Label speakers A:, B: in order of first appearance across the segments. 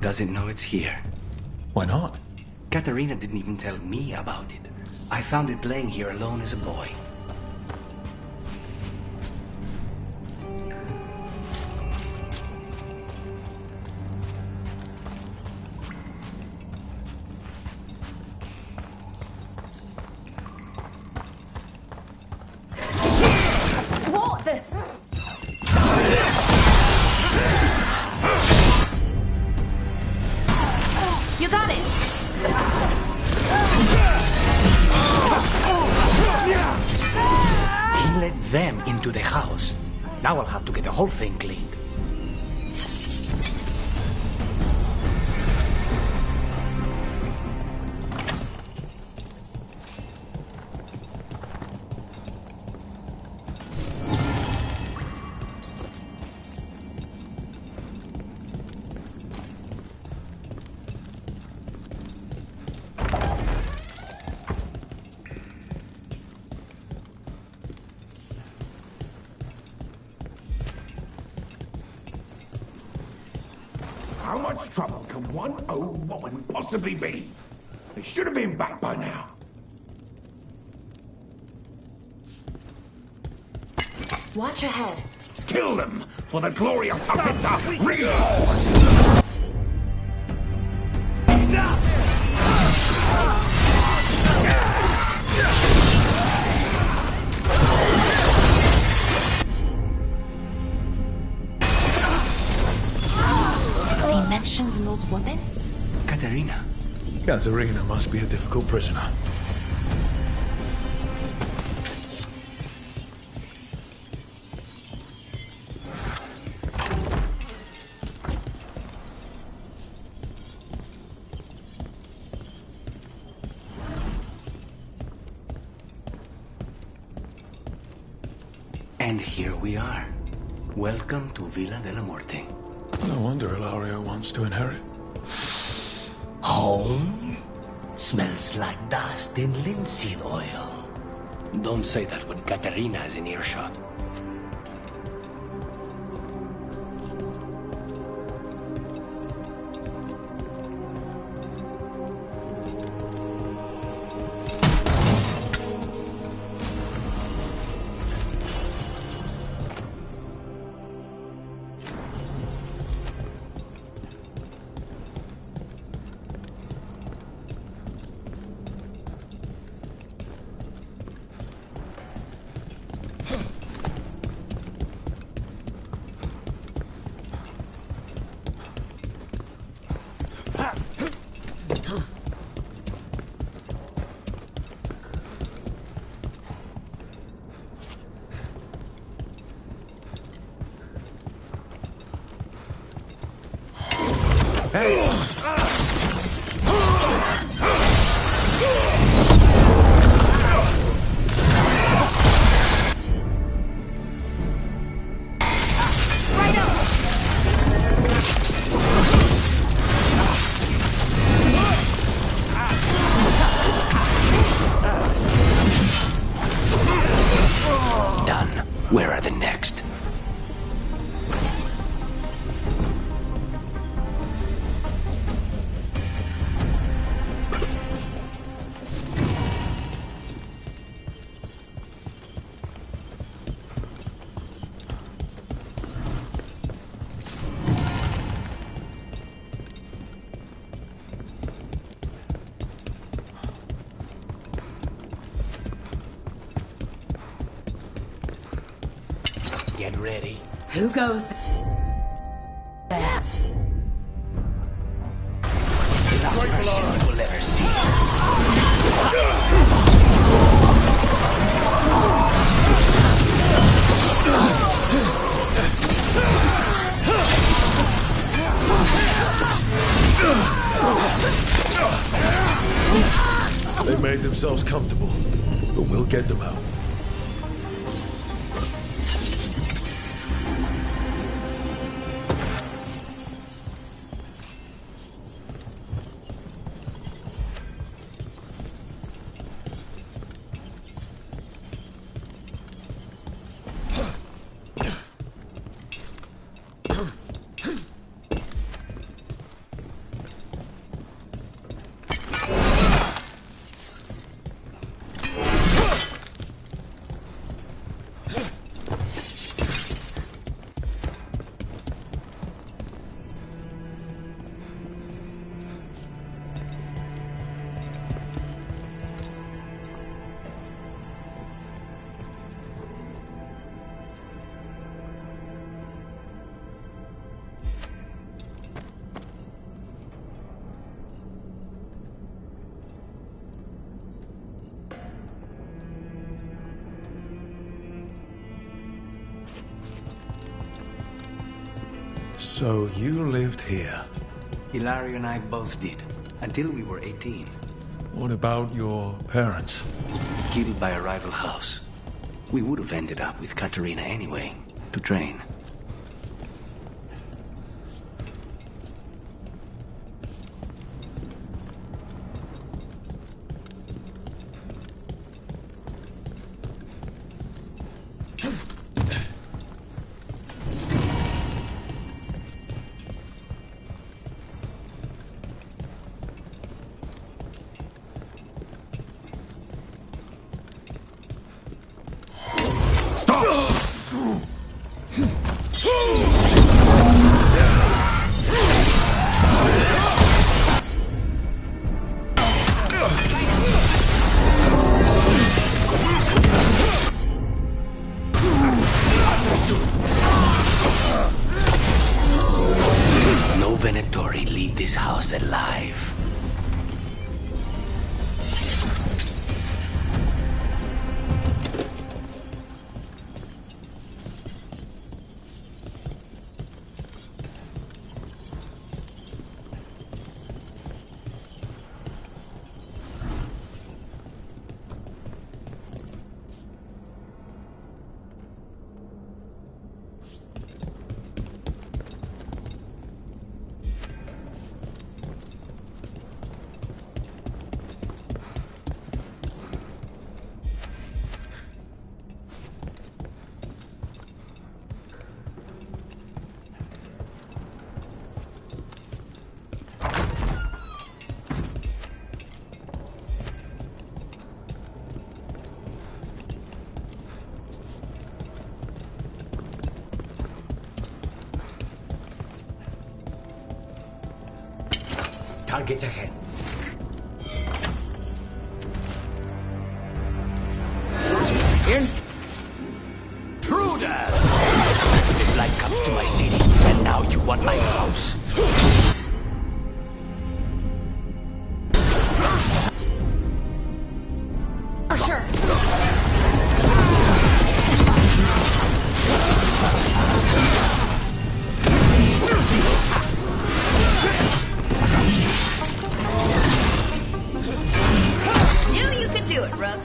A: Doesn't know it's here.
B: Why not?
A: Katerina didn't even tell me about it. I found it playing here alone as a boy.
C: What the... You got it!
A: He let them into the house. Now I'll have to get the whole thing cleaned.
D: How much trouble can one old woman possibly be? They should have been back by now.
C: Watch ahead.
D: Kill them for the glory of Tavita Reborn!
C: They mentioned an old woman?
A: Katerina.
B: Katerina must be a difficult prisoner.
A: And here we are. Welcome to Villa de la Muerte.
B: No wonder Ilario wants to inherit.
A: Home? Smells like dust and linseed oil. Don't say that when Katerina is in earshot. Done. Where are the next? Get ready.
C: Who goes there?
A: The last person you will ever see.
B: They made themselves comfortable, but we'll get them out. So you lived here.
A: Hilario and I both did, until we were 18.
B: What about your parents?
A: Killed by a rival house. We would have ended up with Katerina anyway, to train. No Venatori leave this house alive. Targets ahead. Intruder! The light comes to my city, and now you want my house.
C: For sure. Knew you could do it, Rook.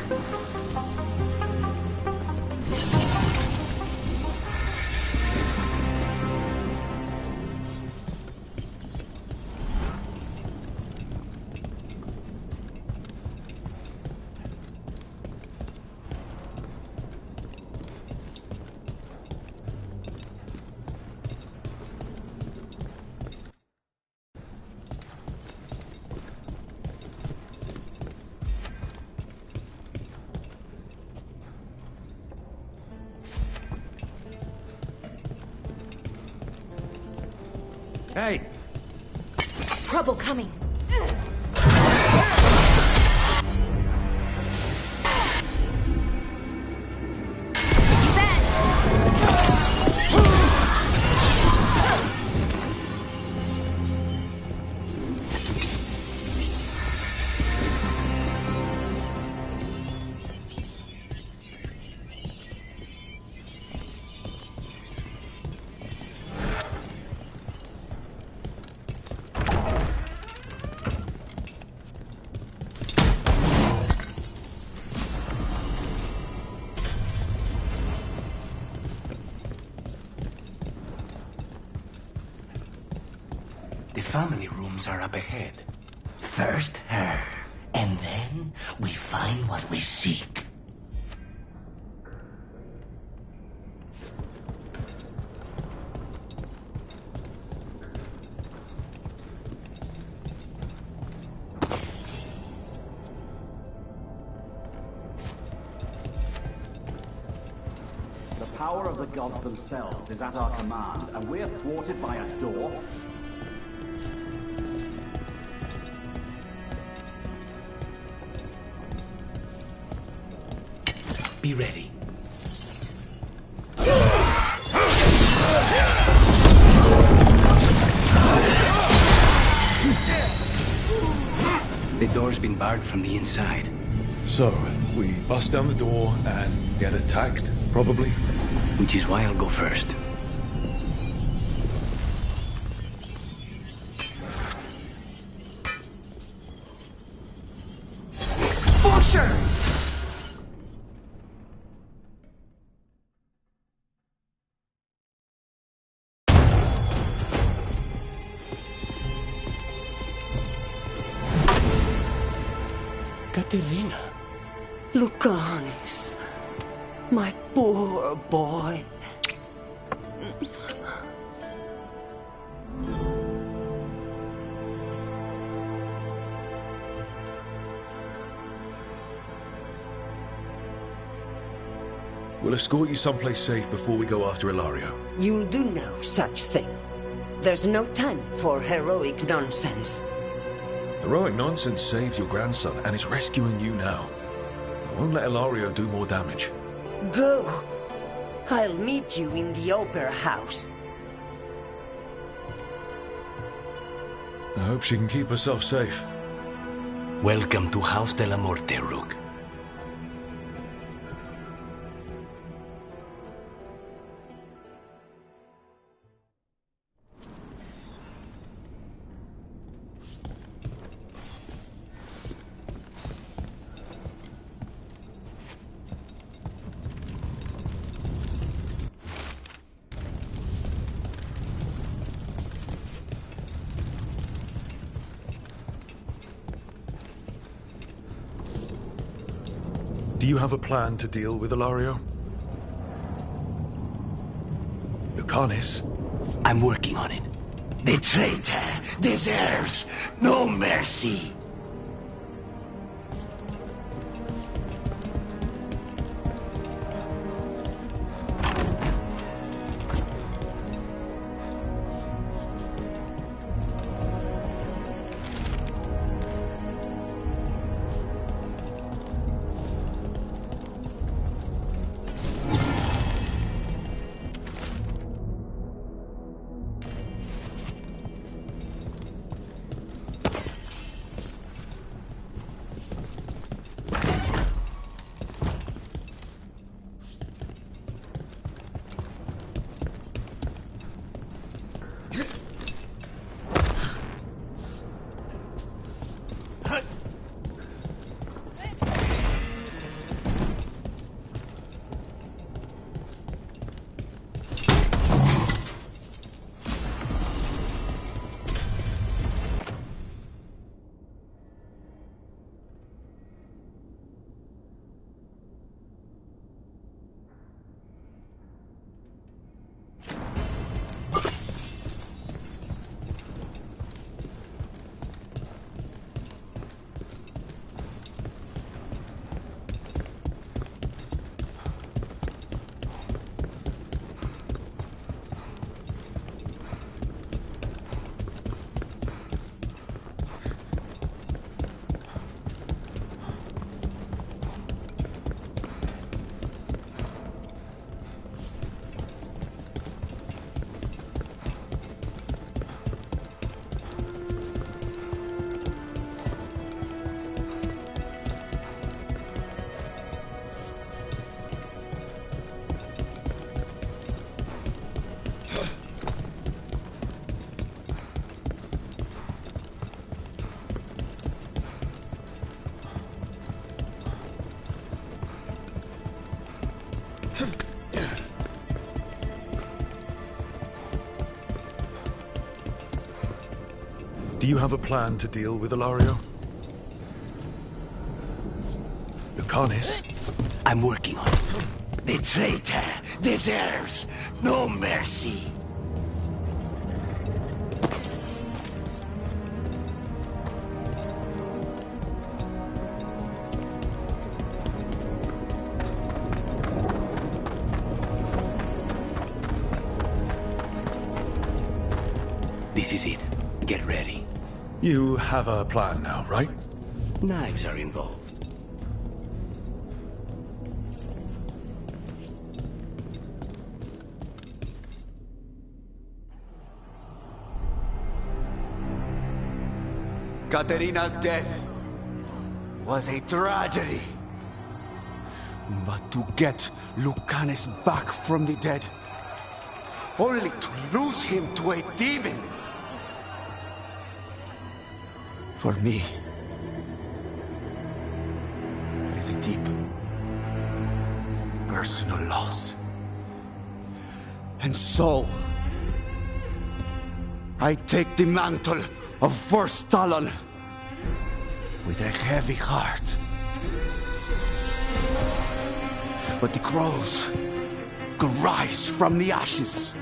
D: Hey!
C: Trouble coming.
A: The family rooms are up ahead. First her, and then we find what we seek.
E: The power of the gods themselves is at our command, and we're thwarted by a door?
A: Be ready. The door's been barred from the inside.
B: So, we bust down the door and get attacked, probably?
A: Which is why I'll go first. Katerina.
F: Lucanis, my poor boy.
B: We'll escort you someplace safe before we go after Ilario.
F: You'll do no such thing. There's no time for heroic nonsense.
B: Heroic nonsense saved your grandson and is rescuing you now. I won't let Ilario do more damage.
F: Go. I'll meet you in the opera house.
B: I hope she can keep herself safe.
A: Welcome to House de la Muerte, Rook.
B: Do you have a plan to deal with Ilario? Lucanis?
A: I'm working on it. The traitor deserves no mercy.
B: Do you have a plan to deal with Ilario? Lucanis?
A: I'm working on it. The traitor deserves no mercy. This is it. Get ready.
B: You have a plan now, right?
A: Knives are involved.
G: Katerina's death was a tragedy. But to get Lucanis back from the dead, only to lose him to a demon. For me, it is a deep, personal loss. And so, I take the mantle of First Talon with a heavy heart. But the crows could rise from the ashes.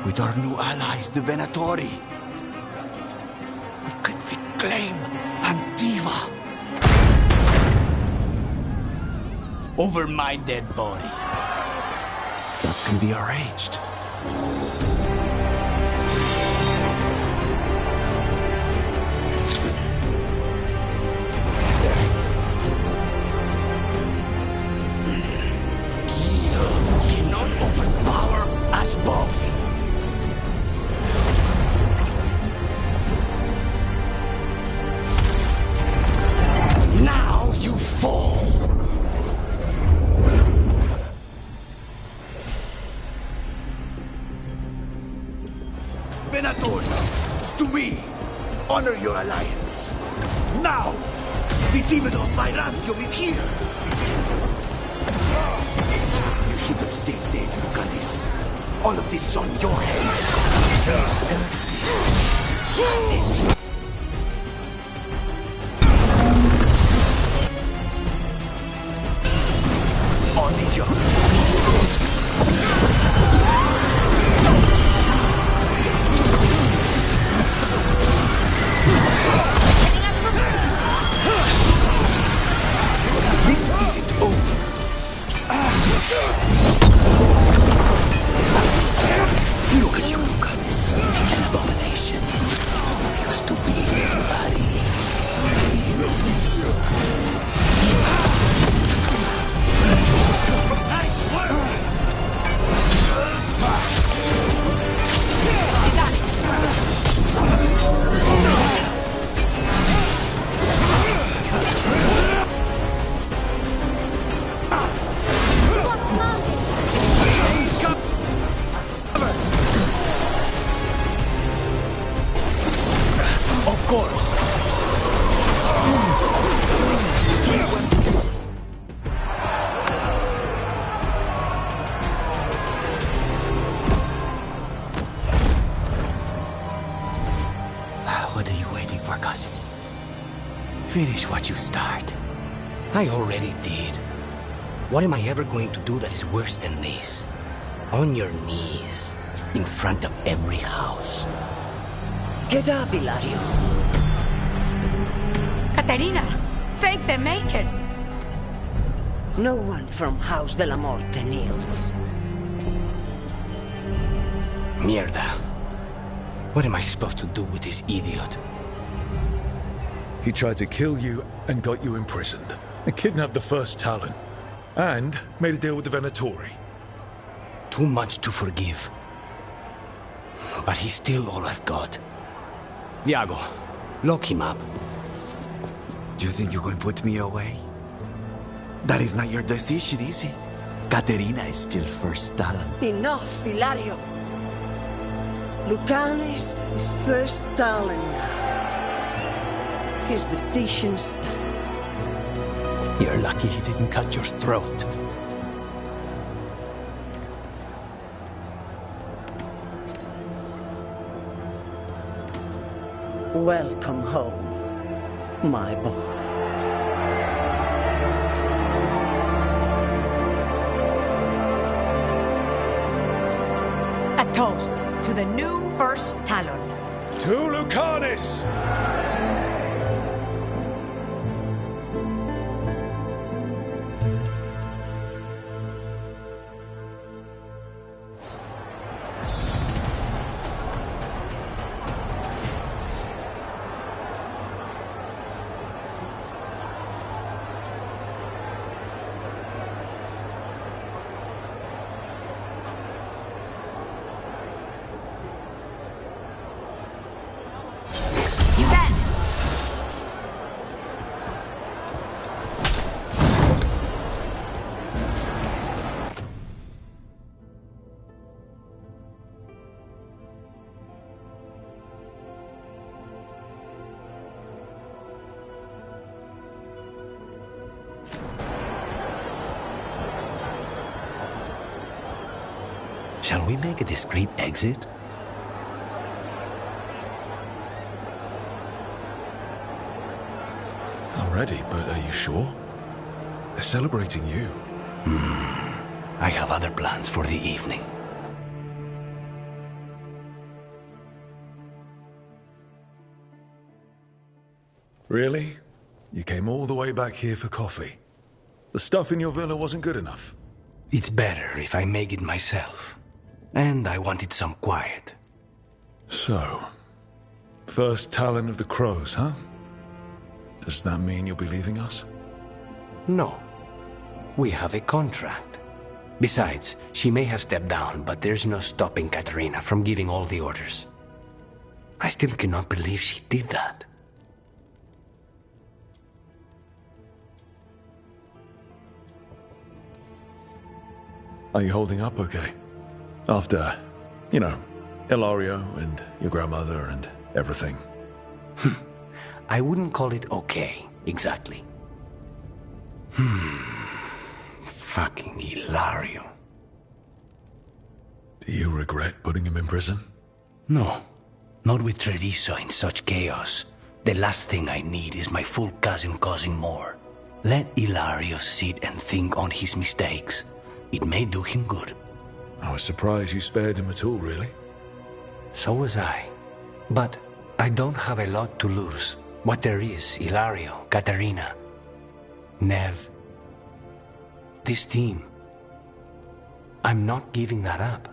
G: With our new allies, the Venatori, we could reclaim Antiva. Over my dead body. That can be arranged. Cannot overpower us both. Now you fall. Venator, to me, honor your alliance. Now, the demon of my Rantium is here. You should have stayed dead, Lucanis. All of this is on your head. On the job. This isn't over. Look at you, Lucanis. An abomination. Used to be somebody. Nice work!
C: You got it.
G: Of course. What are you waiting for, cousin? Finish what you start.
A: I already did. What am I ever going to do that is worse than this? On your knees, in front of every house.
F: Get up, Ilario.
C: Caterina, fake the making.
F: No one from House de la Morte kneels.
A: Mierda. What am I supposed to do with this idiot?
B: He tried to kill you and got you imprisoned. And kidnapped the first Talon. And made a deal with the Venatori.
A: Too much to forgive. But he's still all I've got. Iago, lock him up.
G: Do you think you can put me away? That is not your decision, is it? Caterina is still first Talon.
F: Enough, Ilario. Lucanis is first Talon now. His decision stands.
A: You're lucky he didn't cut your throat.
F: Welcome home, my boy.
C: A toast to the new first Talon.
B: To Lucanis!
A: Shall we make a discreet exit?
B: I'm ready, but are you sure? They're celebrating you.
A: I have other plans for the evening.
B: Really? You came all the way back here for coffee? The stuff in your villa wasn't good enough?
A: It's better if I make it myself. And I wanted some quiet.
B: So, first Talon of the Crows, huh? Does that mean you'll be leaving us?
A: No. We have a contract. Besides, she may have stepped down, but there's no stopping Katerina from giving all the orders. I still cannot believe she did that.
B: Are you holding up okay? After, you know, Ilario and your grandmother and everything.
A: I wouldn't call it okay, exactly. Fucking Ilario.
B: Do you regret putting him in prison?
A: No, not with Treviso in such chaos. The last thing I need is my full cousin causing more. Let Ilario sit and think on his mistakes. It may do him good.
B: I was surprised you spared him at all, really.
A: So was I. But I don't have a lot to lose. What there is, Ilario, Katerina, Nev. This team. I'm not giving that up.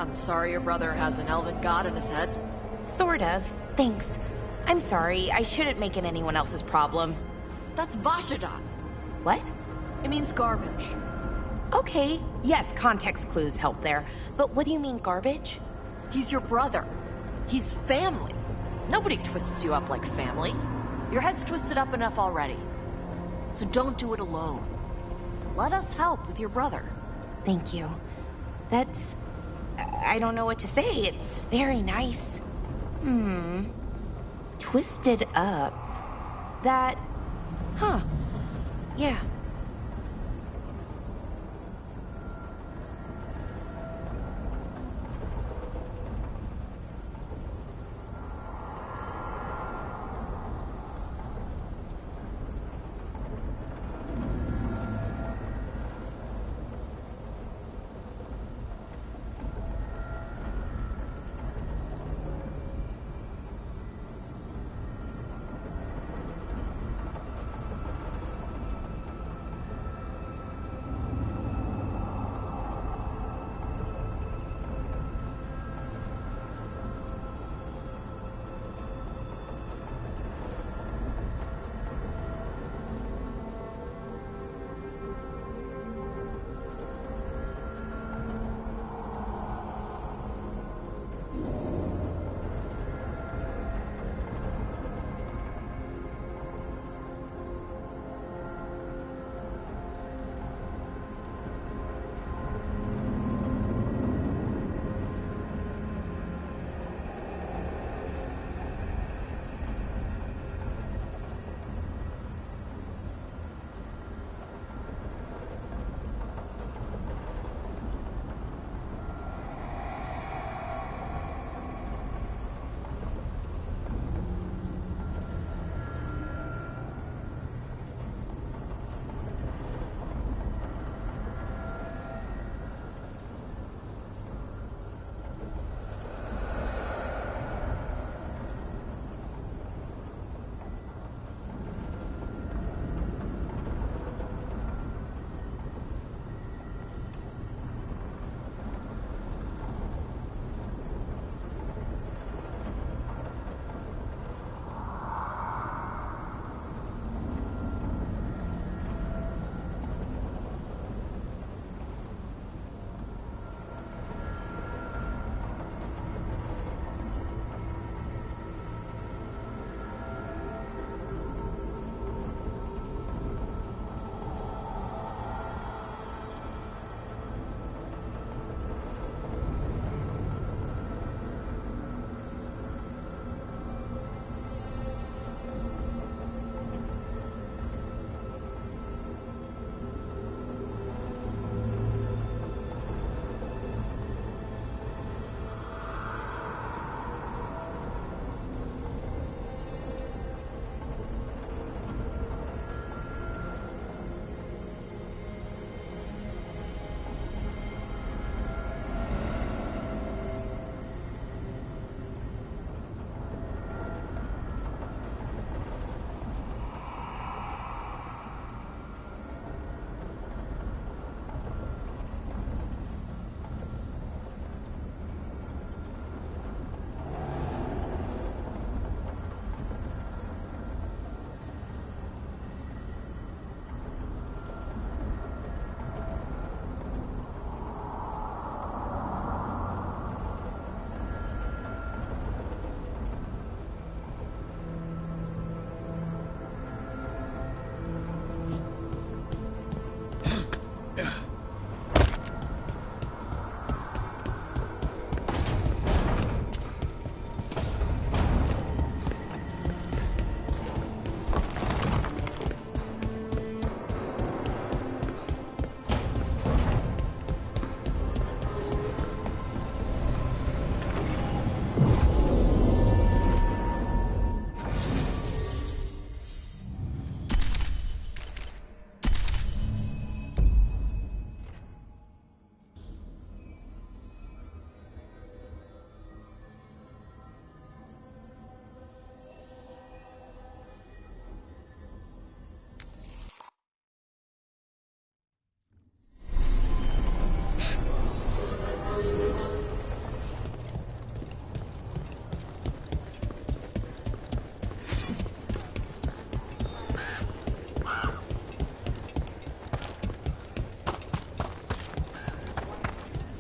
H: I'm sorry your brother has an elven god in his head.
I: Sort of. Thanks. I'm sorry, I shouldn't make it anyone else's problem.
H: That's Vashadan.
I: What?
H: It means garbage.
I: Okay, yes, context clues help there. But what do you mean, garbage?
H: He's your brother. He's family. Nobody twists you up like family. Your head's twisted up enough already. So don't do it alone. Let us help with your brother.
I: Thank you. That's... I don't know what to say. It's very nice. Twisted up. That... Huh. Yeah.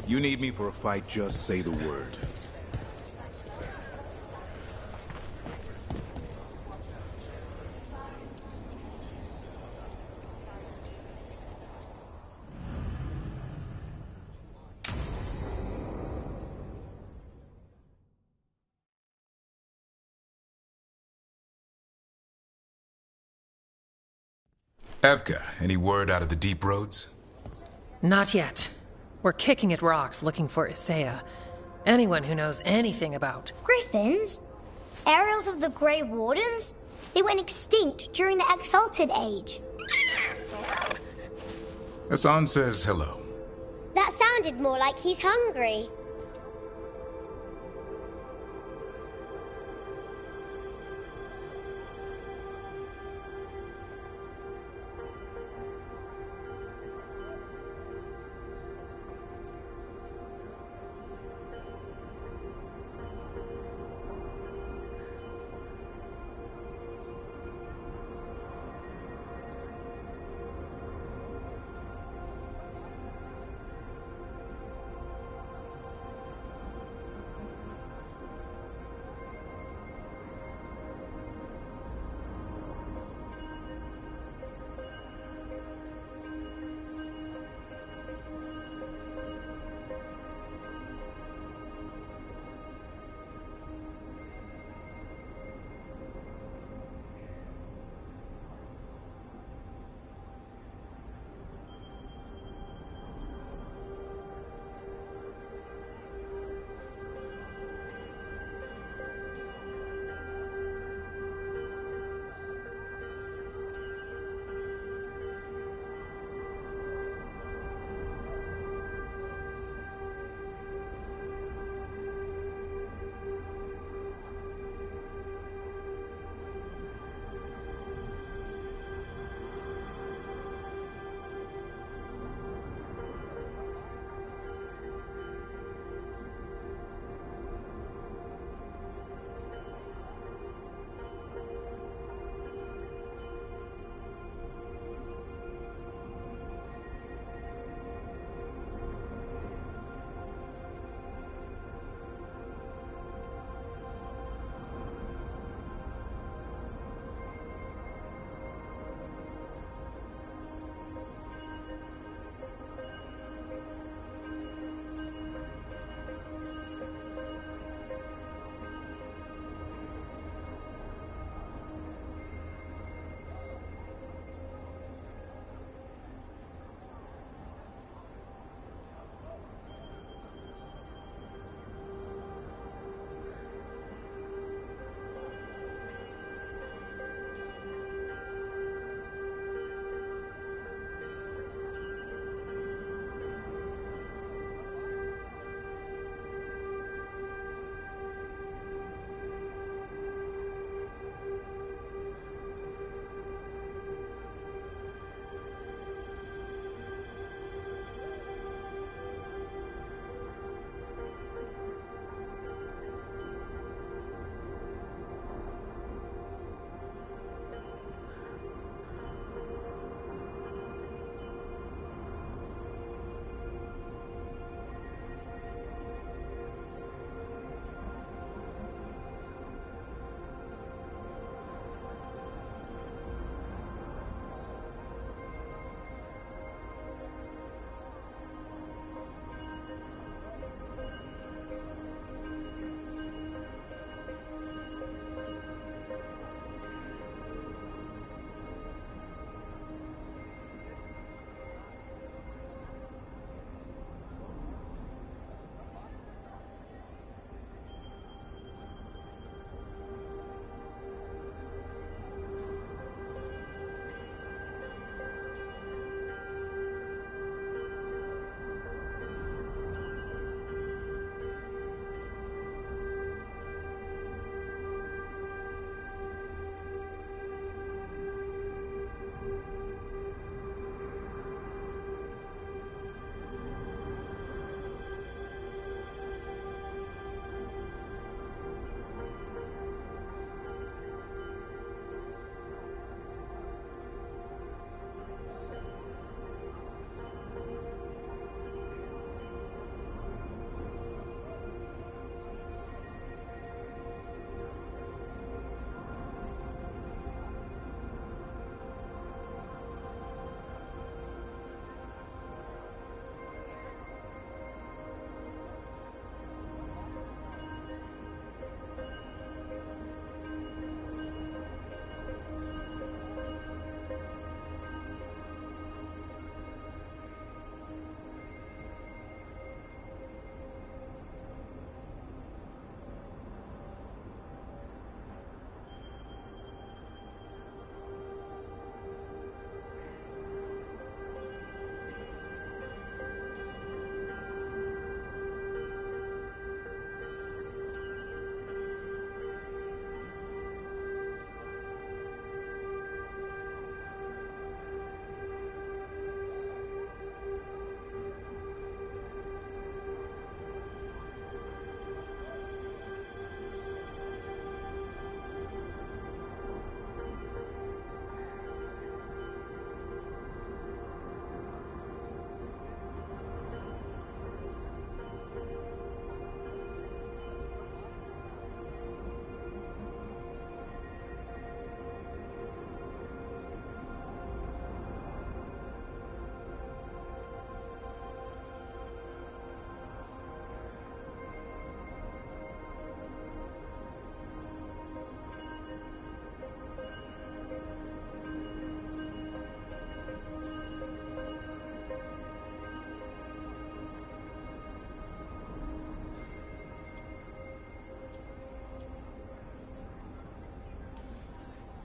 J: You need me for a fight, just say the word. Evka, any word out of the deep roads?
K: Not yet. We're kicking at rocks looking for Isaiah. Anyone who knows anything about...
L: Griffins? Aerials of the Grey Wardens? They went extinct during the Exalted Age.
J: Hassan says hello.
L: That sounded more like he's hungry.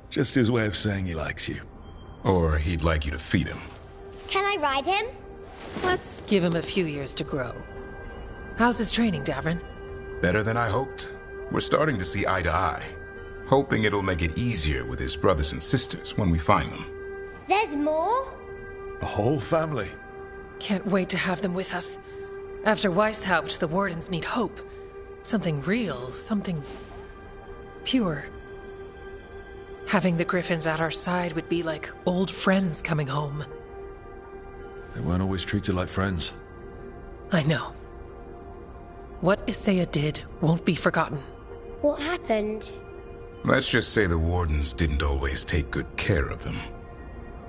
B: Just his way of saying he likes you.
J: Or he'd like you to feed him.
L: Can I ride him?
K: Let's give him a few years to grow. How's his training, Davrin?
J: Better than I hoped. We're starting to see eye to eye. Hoping it'll make it easier with his brothers and sisters when we find them.
L: There's more?
B: A whole family.
K: Can't wait to have them with us. After Weishaupt, the Wardens need hope. Something real, something pure. Having the Griffins at our side would be like old friends coming home.
B: They weren't always treated like friends.
K: I know. What Isaiah did won't be forgotten.
L: What happened?
J: Let's just say the Wardens didn't always take good care of them.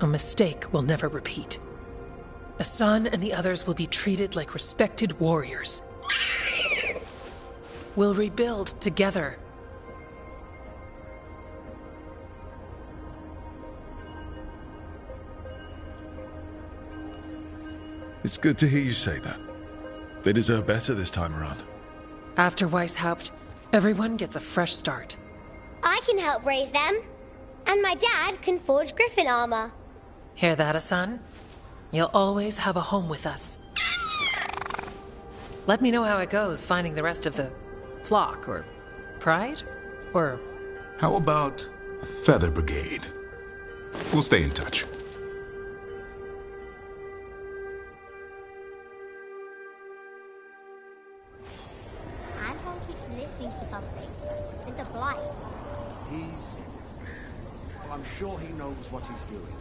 K: A mistake will never repeat. Asan and the others will be treated like respected warriors. We'll rebuild together.
B: It's good to hear you say that. They deserve better this time around.
K: After Weishaupt, everyone gets a fresh start.
L: I can help raise them. And my dad can forge Griffin armor.
K: Hear that, Asan? You'll always have a home with us. Let me know how it goes finding the rest of the flock, or pride, or...
J: How about Feather Brigade? We'll stay in touch.
L: Anton keeps listening for something. It's a blight.
E: Well, I'm sure he knows what he's doing.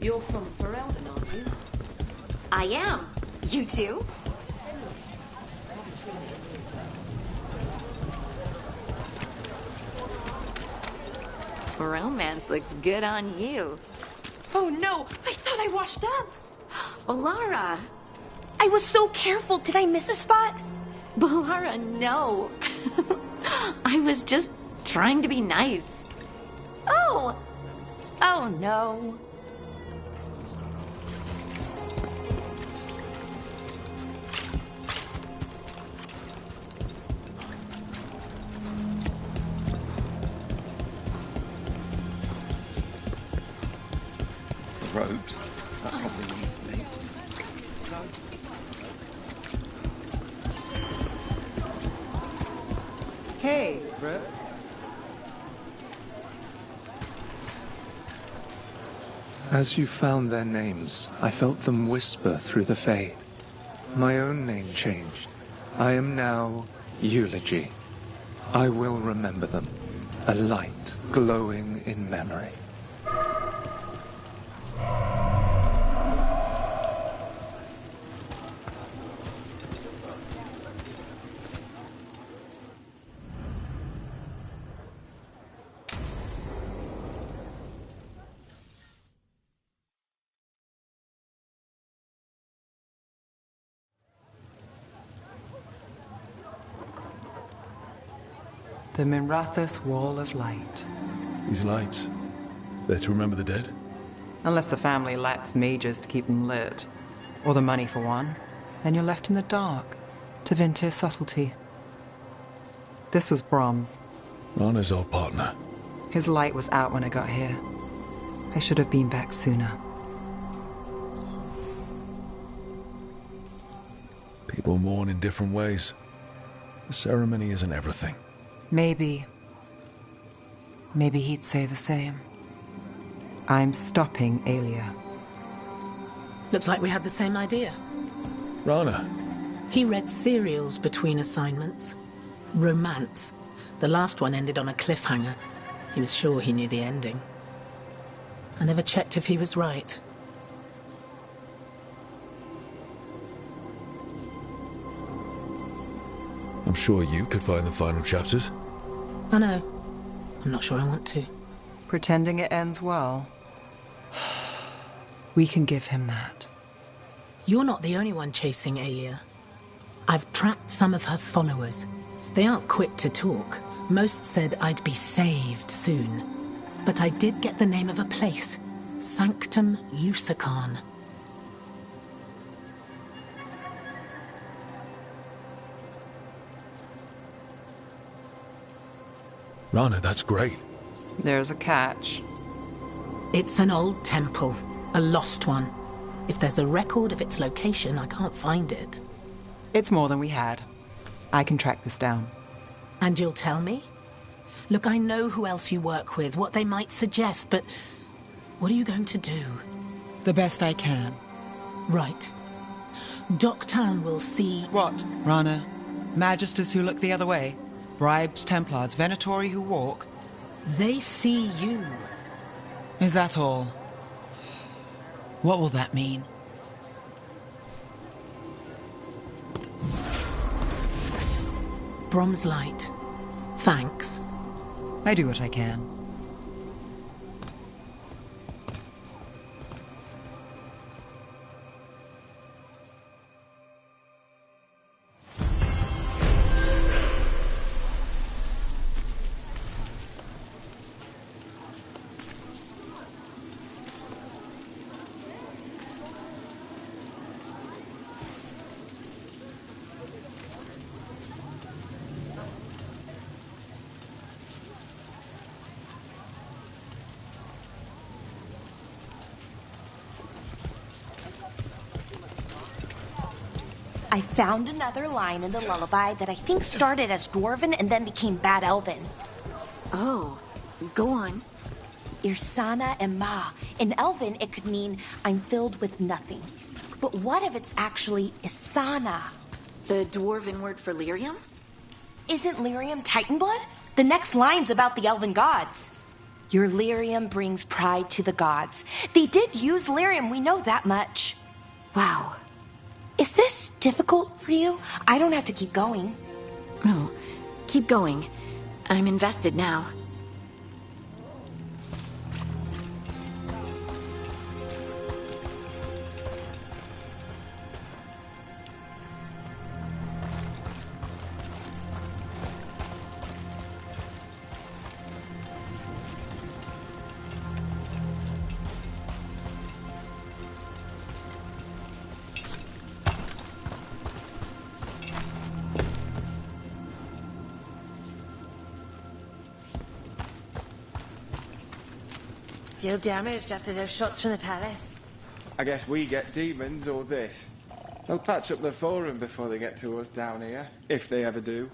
H: You're from Ferelden, aren't you?
I: I am. You too? Romance looks good on you.
M: Oh no, I thought I washed up.
I: Balara!
M: I was so careful. Did I miss a spot?
I: Balara, no. I was just trying to be nice. Oh! Oh no.
N: Robes? That probably needs me.
O: Hey, Brooke.
P: As you found their names, I felt them whisper through the fade. My own name changed. I am now Eulogy. I will remember them, a light glowing in memory.
O: The Minrathous Wall of Light.
B: These lights, they're to remember the dead?
O: Unless the family lacks mages to keep them lit, or the money for one, then you're left in the dark to vent his subtlety. This was Brahms.
B: Rana's old partner.
O: His light was out when I got here. I should have been back sooner.
B: People mourn in different ways. The ceremony isn't everything.
O: Maybe he'd say the same. I'm stopping Aelia.
Q: Looks like we had the same idea.
B: Rana.
Q: He read serials between assignments. Romance. The last one ended on a cliffhanger. He was sure he knew the ending. I never checked if he was right.
B: I'm sure you could find the final chapters.
Q: I know. I'm not sure I want to.
O: Pretending it ends well. We can give him that.
Q: You're not the only one chasing Aelia. I've tracked some of her followers. They aren't quick to talk. Most said I'd be saved soon. But I did get the name of a place. Sanctum Lucican.
B: Rana, that's great.
O: There's a catch.
Q: It's an old temple. A lost one. If there's a record of its location, I can't find it.
O: It's more than we had. I can track this down.
Q: And you'll tell me? Look, I know who else you work with, what they might suggest, but what are you going to do?
O: The best I can.
Q: Right. Docktown will see...
O: What, Rana? Magisters who look the other way? Bribed Templars, Venatori who walk?
Q: They see you.
O: Is that all? What will that mean?
Q: Brom's light. Thanks.
O: I do what I can.
I: I found another line in the lullaby that I think started as Dwarven and then became Bad Elven.
M: Oh, go on.
I: Irsana Emma. In Elven, it could mean I'm filled with nothing. But what if it's actually Isana?
M: The Dwarven word for lyrium?
I: Isn't lyrium Titan blood? The next line's about the elven gods. Your lyrium brings pride to the gods. They did use lyrium, we know that much. Wow. Is this difficult for you? I don't have to keep going.
M: No, keep going. I'm invested now.
I: Still damaged after those shots from the palace.
R: I guess we get demons or this. They'll patch up the forum before they get to us down here, if they ever do.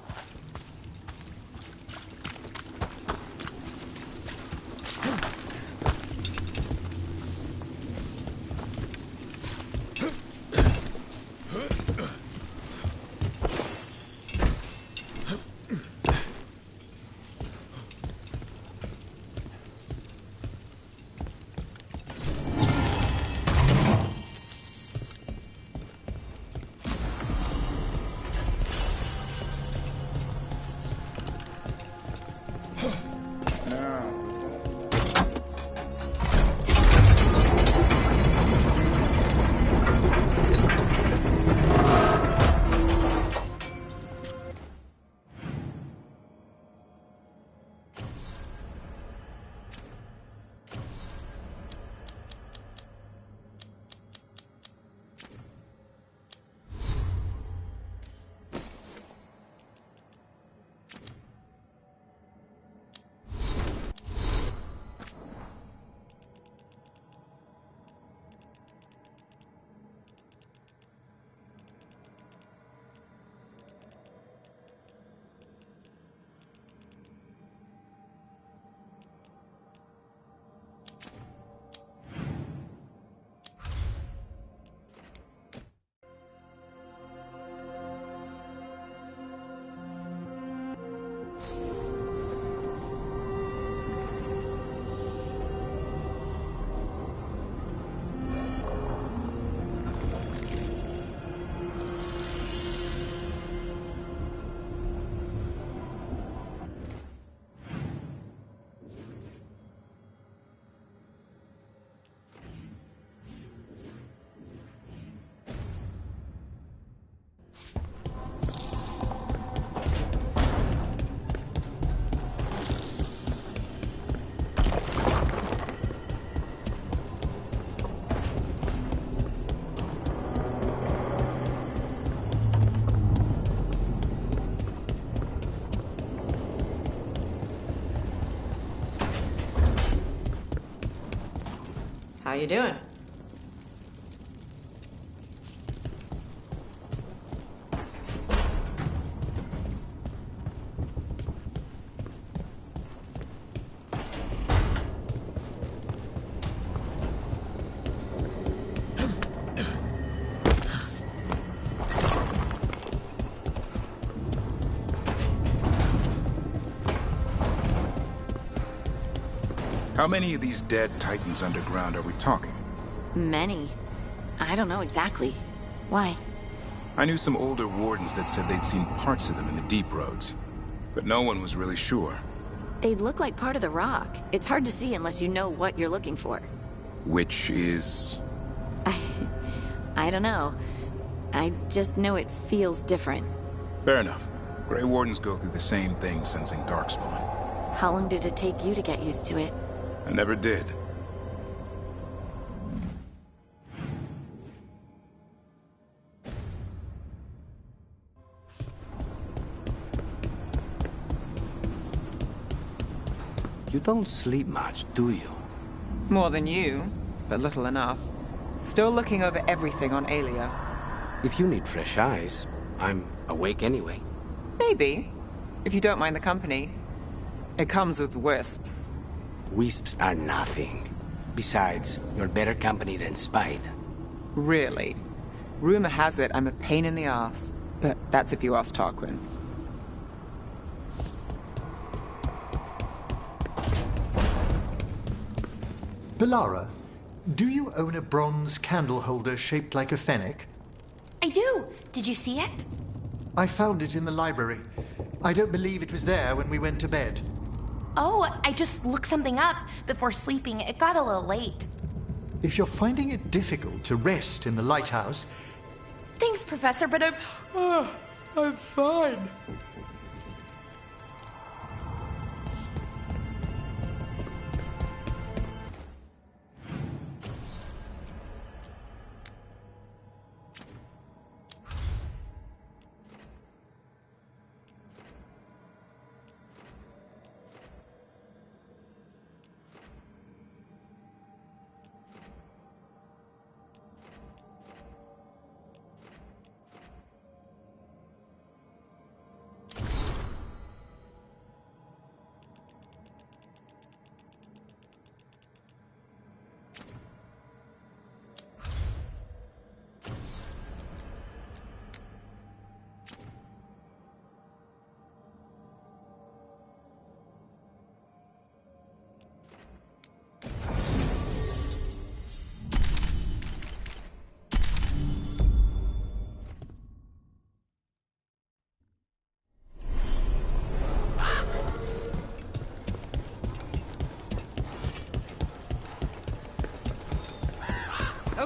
H: How you doing?
J: How many of these dead Titans underground are we talking?
I: Many. I don't know exactly. Why?
J: I knew some older wardens that said they'd seen parts of them in the deep roads, but no one was really sure.
I: They look like part of the rock. It's hard to see unless you know what you're looking for.
J: Which is...
I: I don't know. I just know it feels different.
J: Fair enough. Grey Wardens go through the same thing sensing Darkspawn.
I: How long did it take you to get used to it?
J: I never did.
A: You don't sleep much, do you?
O: More than you, but little enough. Still looking over everything on Aelia.
A: If you need fresh eyes, I'm awake anyway.
O: Maybe, if you don't mind the company. It comes with wisps.
A: Wisps are nothing. Besides, you're better company than spite.
O: Really? Rumor has it I'm a pain in the ass, but that's if you ask Tarquin.
S: Belara, do you own a bronze candle holder shaped like a fennec?
I: I do! Did you see it?
S: I found it in the library. I don't believe it was there when we went to bed.
I: Oh, I just looked something up before sleeping. It got a little late.
S: If you're finding it difficult to rest in the lighthouse...
I: Thanks, Professor, but
S: I'm fine.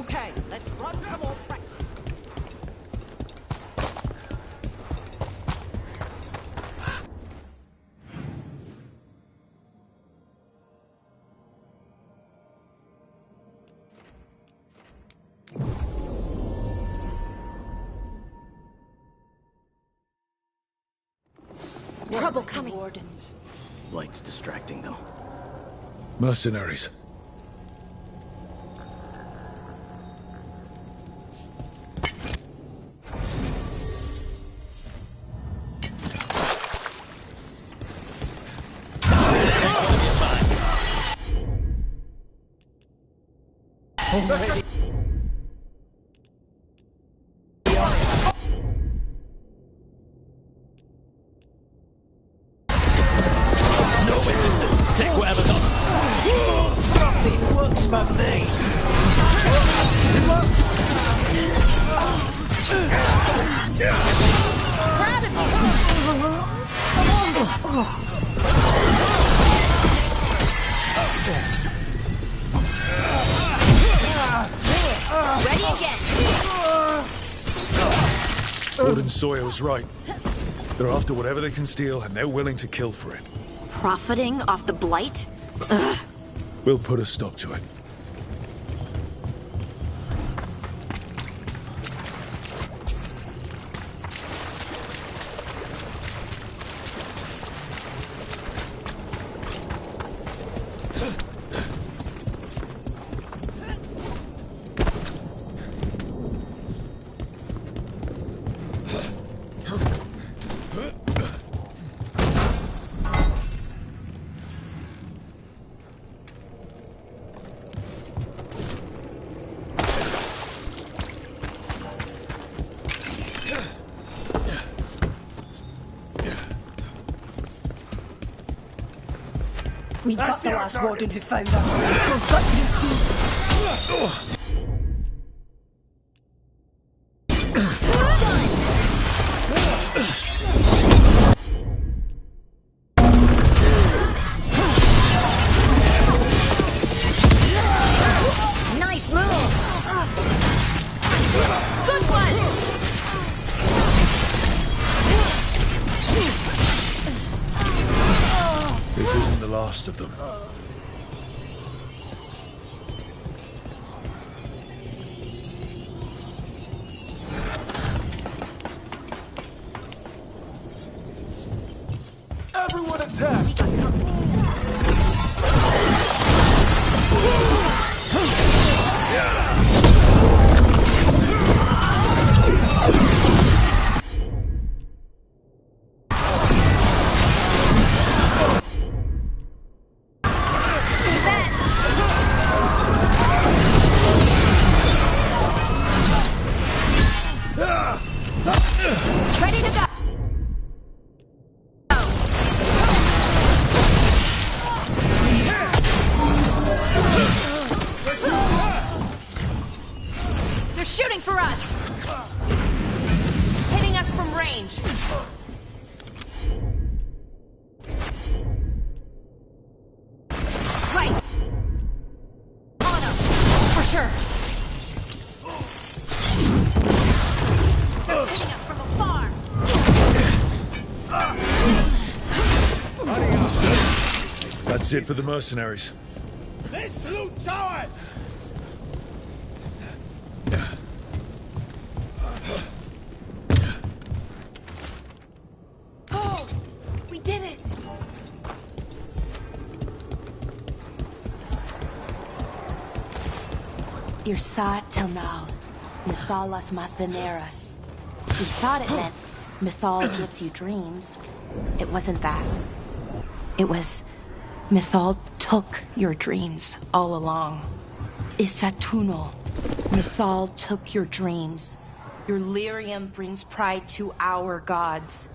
H: Okay, let's run some more practice.
I: Trouble coming.
N: Wardens. Light's distracting them.
B: Mercenaries.
N: No witnesses. Take whatever's on. It works for me.
I: Ready again.
B: Warden Sawyer was right. They're after whatever they can steal, and they're willing to kill for it.
I: Profiting off the blight? Ugh.
B: We'll put a stop to it.
C: We got the last warden who found us. We've got you too.
I: Nice move. Good one.
B: This isn't the last of them.
R: Everyone attack!
I: Ready to go. They're shooting for us. Hitting us from range. Right. On them. For sure. They're hitting us from afar.
B: That's it for the mercenaries.
R: This loot's ours!
I: Oh, we did it. Irsat Telnal, Mythalas Matheneras. We thought it meant Mythal gives you dreams. It wasn't that. It was Mythal took your dreams all along. Isatunal, Mythal took your dreams. Your lyrium brings pride to our gods.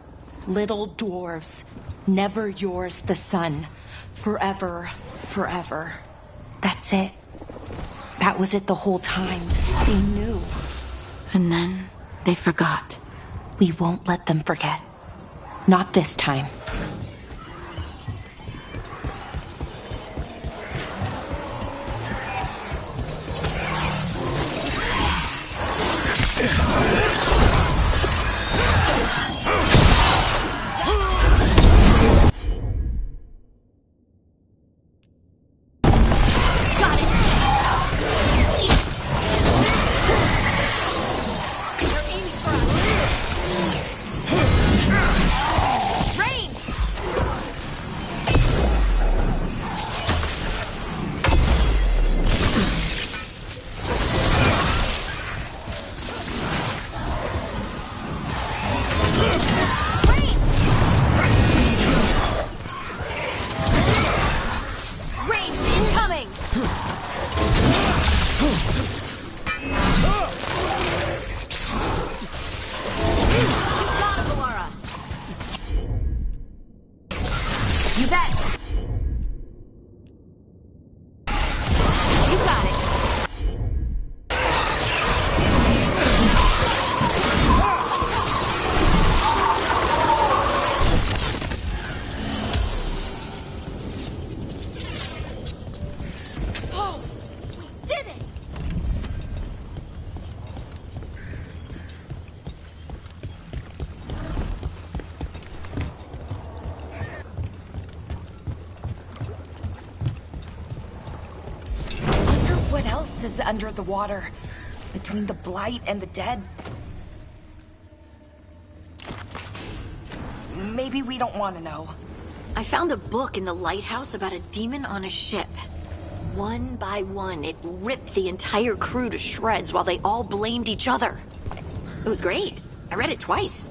I: Little dwarves, never yours the sun. Forever, forever. That's it. That was it the whole time. They knew. And then they forgot. We won't let them forget. Not this time. is under the water. Between the blight and the dead. Maybe we don't want to know.
H: I found a book in the lighthouse about a demon on a ship. One by one, it ripped the entire crew to shreds while they all blamed each other. It was great. I read it twice.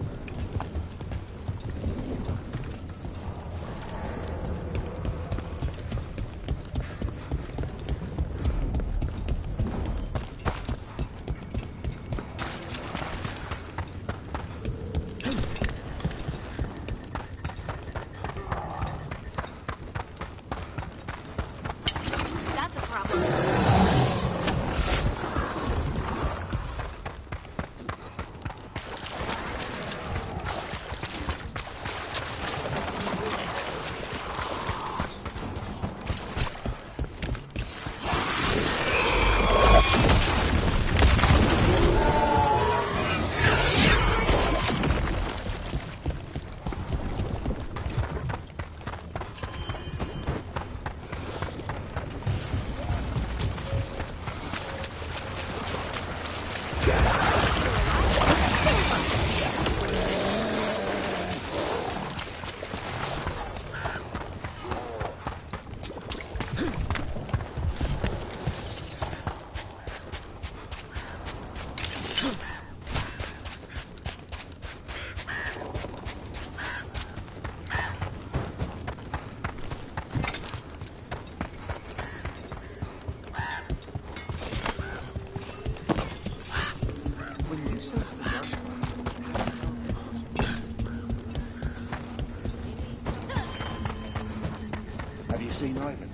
T: Seen Ivan?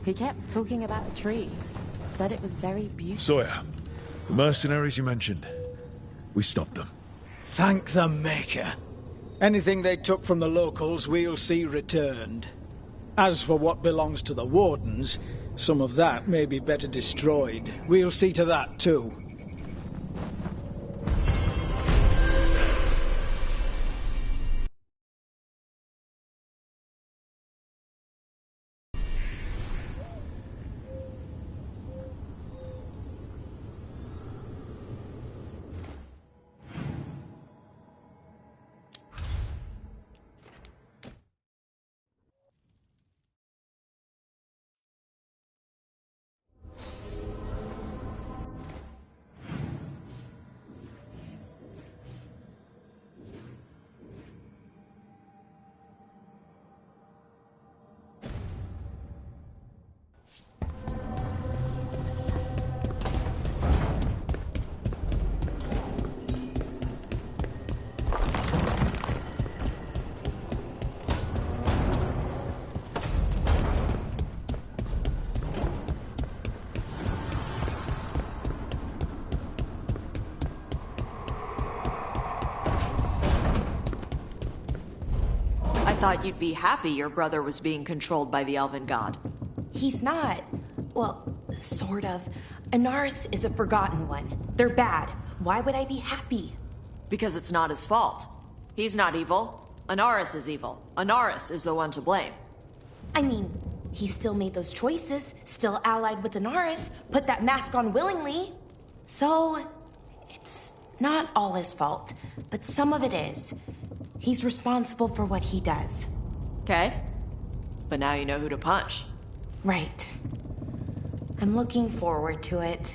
H: He kept talking about a tree. Said it was very beautiful.
B: Sawyer, the mercenaries you mentioned, we stopped them.
T: Thank the Maker. Anything they took from the locals, we'll see returned. As for what belongs to the Wardens, some of that may be better destroyed. We'll see to that, too.
H: I thought you'd be happy your brother was being controlled by the Elven God.
I: He's not. Well, sort of. Inaris is a forgotten one. They're bad. Why would I be happy?
H: Because it's not his fault. He's not evil. Inaris is evil. Inaris is the one to blame.
I: I mean, he still made those choices, still allied with Inaris, put that mask on willingly. So, it's not all his fault, but some of it is. He's responsible for what he does.
H: Okay. But now you know who to punch.
I: Right. I'm looking forward to it.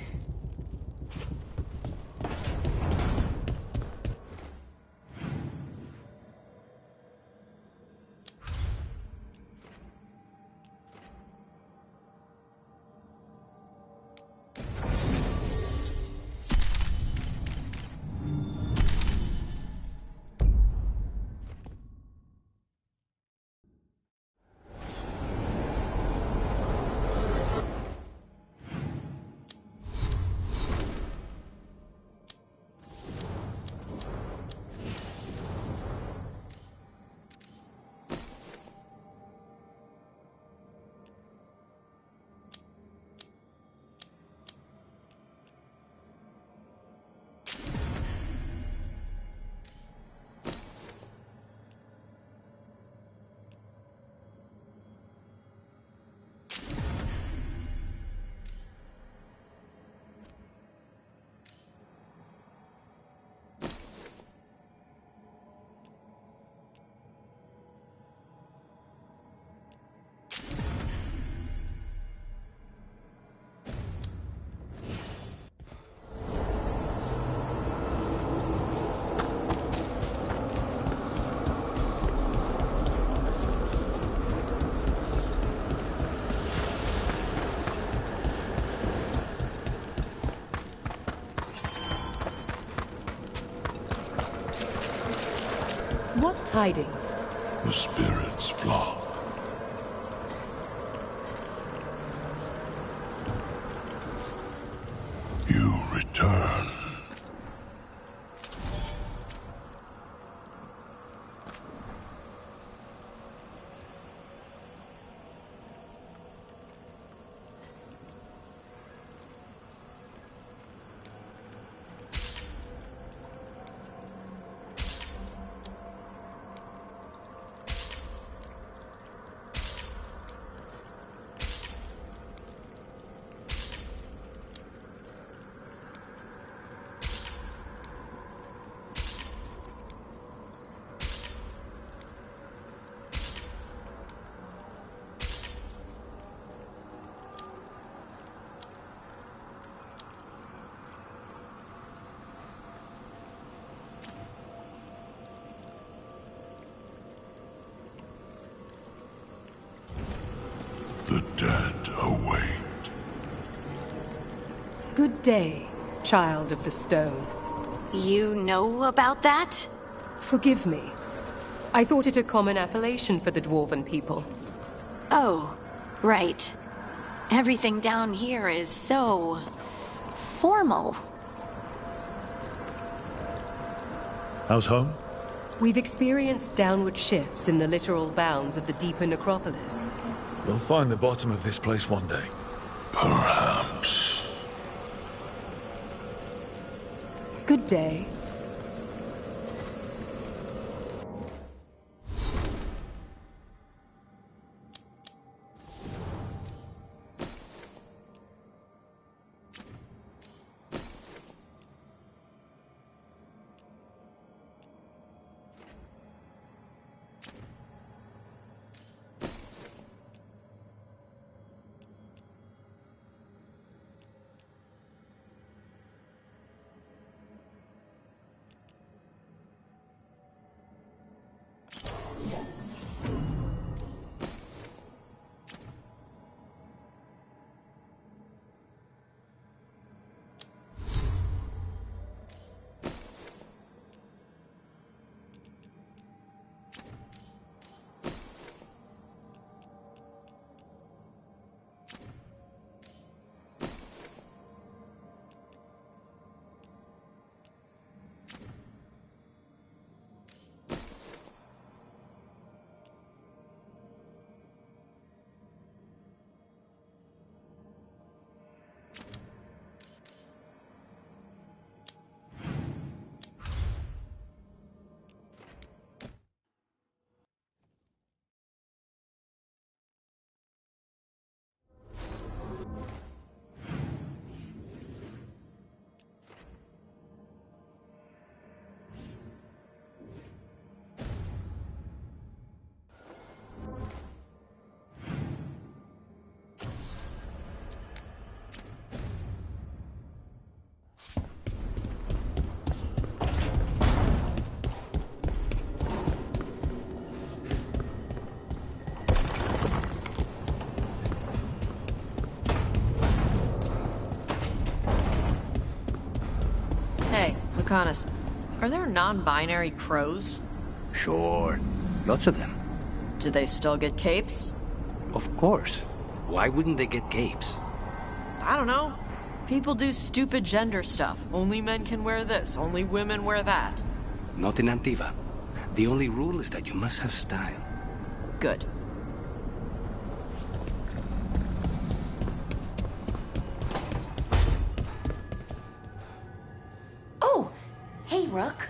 U: What tidings?
V: The spirits flock. You return. The dead await.
U: Good day, child of the stone.
I: You know about that?
U: Forgive me. I thought it a common appellation for the dwarven people.
M: Oh, right. Everything down here is so formal.
B: How's home?
U: We've experienced downward shifts in the literal bounds of the deeper necropolis.
B: We'll find the bottom of this place one day.
V: Perhaps.
U: Good day.
H: Hey, Lucanus, are there non-binary crows?
A: Sure. Lots of them.
H: Do they still get capes?
A: Of course. Why wouldn't they get capes?
H: I don't know. People do stupid gender stuff. Only men can wear this, only women wear that.
A: Not in Antiva. The only rule is that you must have style.
H: Good.
I: Oh, hey, Rook.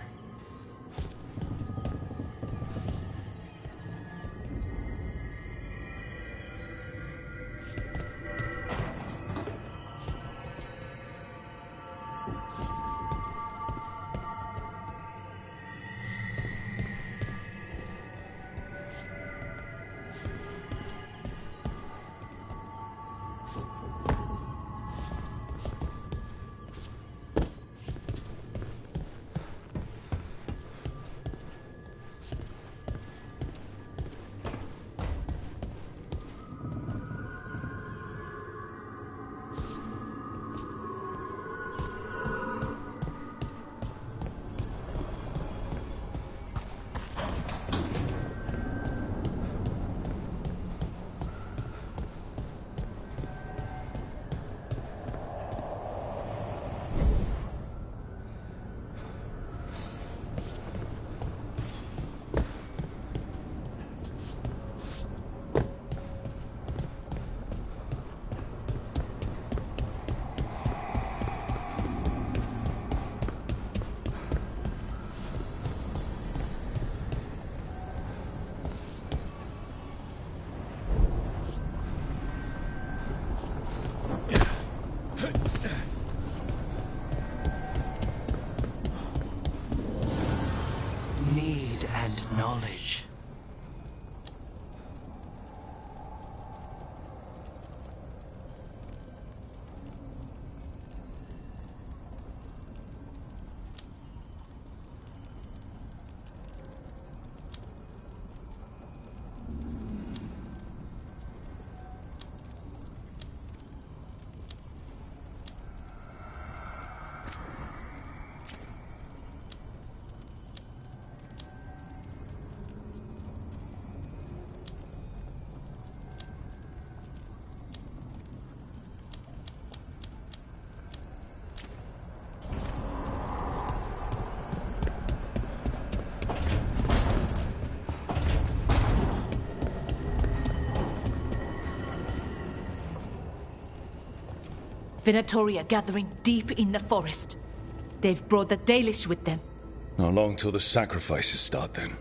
A: knowledge.
D: Venatori are gathering deep in the forest. They've brought the Dalish with them.
B: Not long till the sacrifices start, then.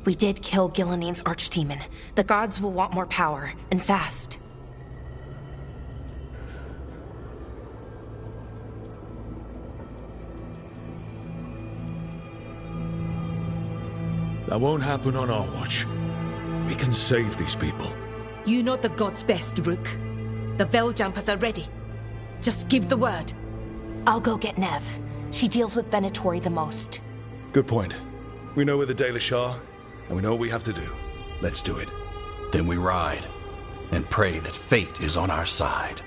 I: We did kill Gilanine's archdemon. The gods will want more power, and fast.
B: That won't happen on our watch. We can save these people.
D: You know the gods best, Rook. The Veiljumpers are ready. Just give the word.
I: I'll go get Nev. She deals with Venatori the most.
B: Good point. We know where the Dalish are, and we know what we have to do. Let's do it.
N: Then we ride, and pray that fate is on our side.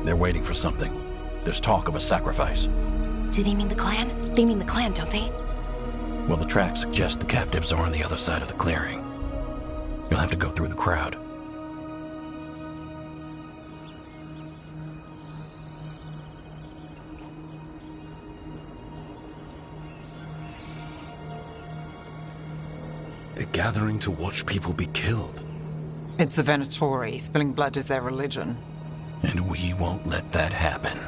N: They're waiting for something. There's talk of a sacrifice.
I: Do they mean the clan? They mean the clan, don't they?
N: Well, the tracks suggest the captives are on the other side of the clearing. You'll have to go through the crowd.
B: They're gathering to watch people be killed.
O: It's the Venatori. Spilling blood is their religion.
N: And we won't let that happen.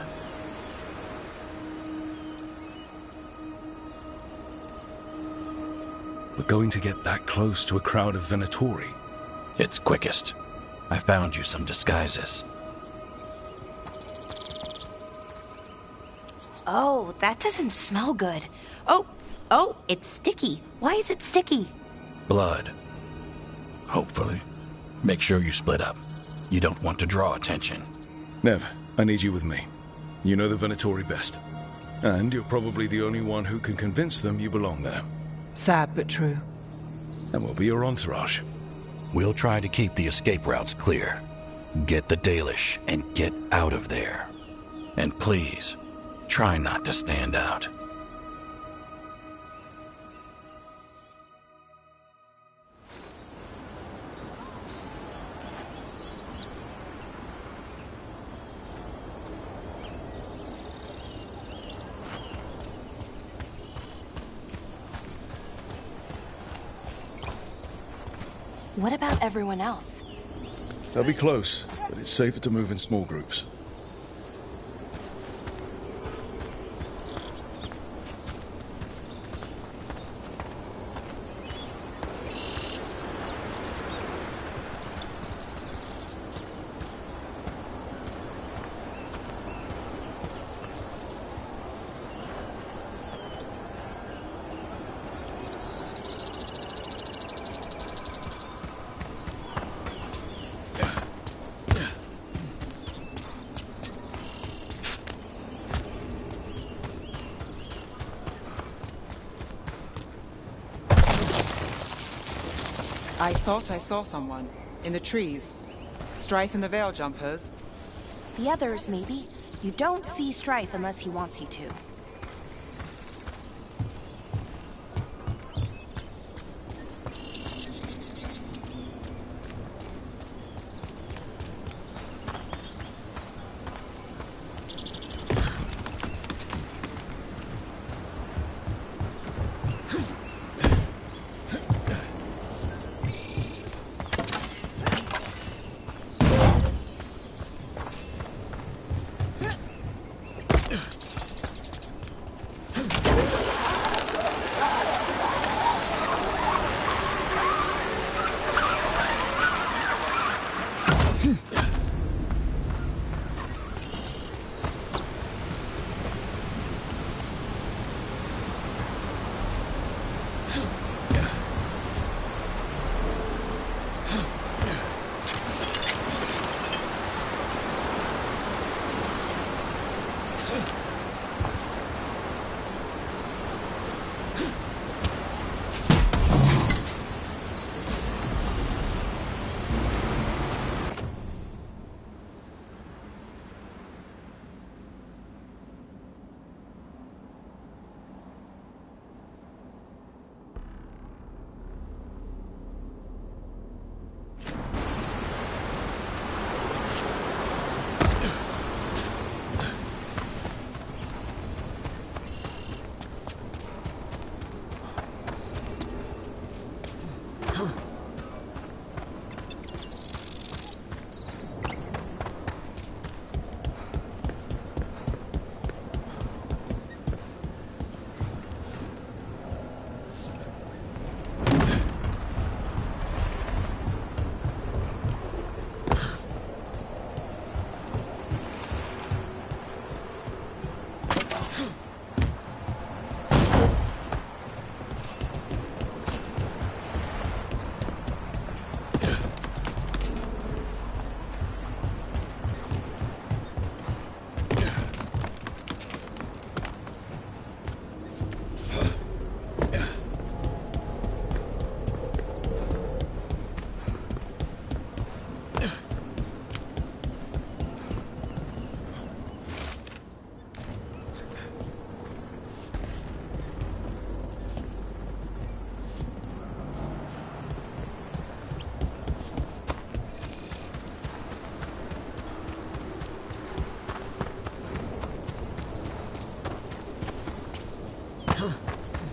B: We're going to get that close to a crowd of Venatori.
N: It's quickest. I found you some disguises.
I: Oh, that doesn't smell good. Oh, it's sticky. Why is it sticky?
N: Blood. Hopefully. Make sure you split up. You don't want to draw attention.
B: Nev, I need you with me. You know the Venatori best. And you're probably the only one who can convince them you belong there.
O: Sad but true.
B: And we'll be your entourage.
N: We'll try to keep the escape routes clear. Get the Dalish and get out of there. And please, try not to stand out.
I: What about everyone else?
B: They'll be close, but it's safer to move in small groups.
O: I thought I saw someone. In the trees. Strife and the Veil Jumpers.
I: The others, maybe. You don't see Strife unless he wants you to.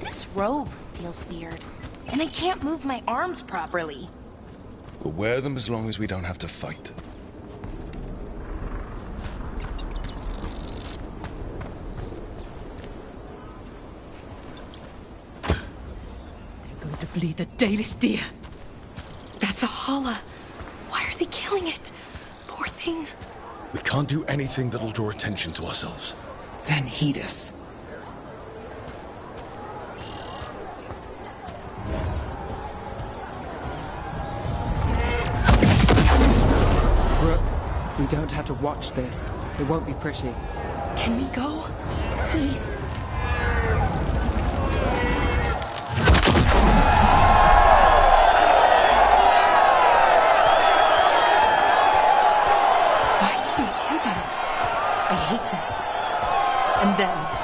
I: This robe feels weird, and I can't move my arms properly.
B: We'll wear them as long as we don't have to fight.
D: They're going to bleed the Dalish deer. That's a holla. Why are they killing it? Poor thing.
B: We can't do anything that'll draw attention to ourselves.
O: Then heed us. We don't have to watch this. It won't be pretty.
I: Can we go? Please.
D: Why did they do that? I hate this. And then...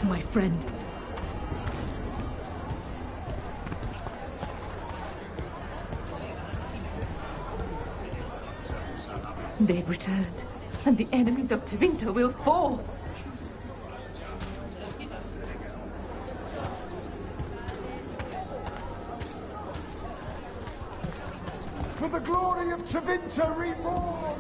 D: my friend. They've returned, and the enemies of Tevinter will fall.
F: For the glory of Tevinter reborn!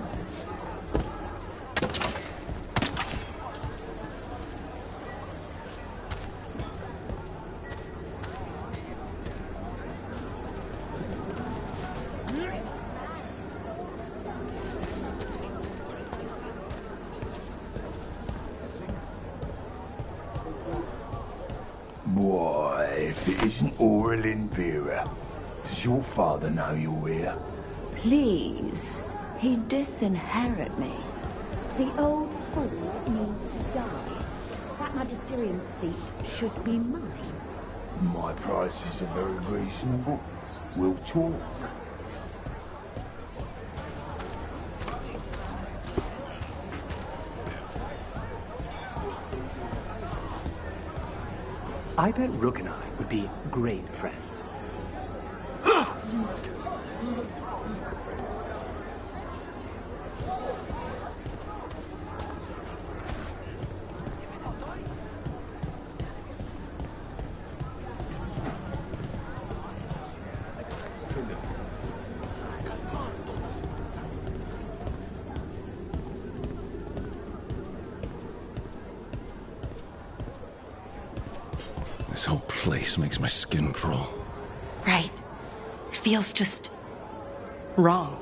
V: Why, if it isn't Aurelin Vera, does your father know you're here?
G: Please, he disinherit me. The old fool needs to die. That magisterium seat should be mine.
V: My prices are very reasonable. We'll talk.
A: I bet Rook and I would be great friends.
B: This whole place makes my skin crawl.
I: Right. It feels just wrong.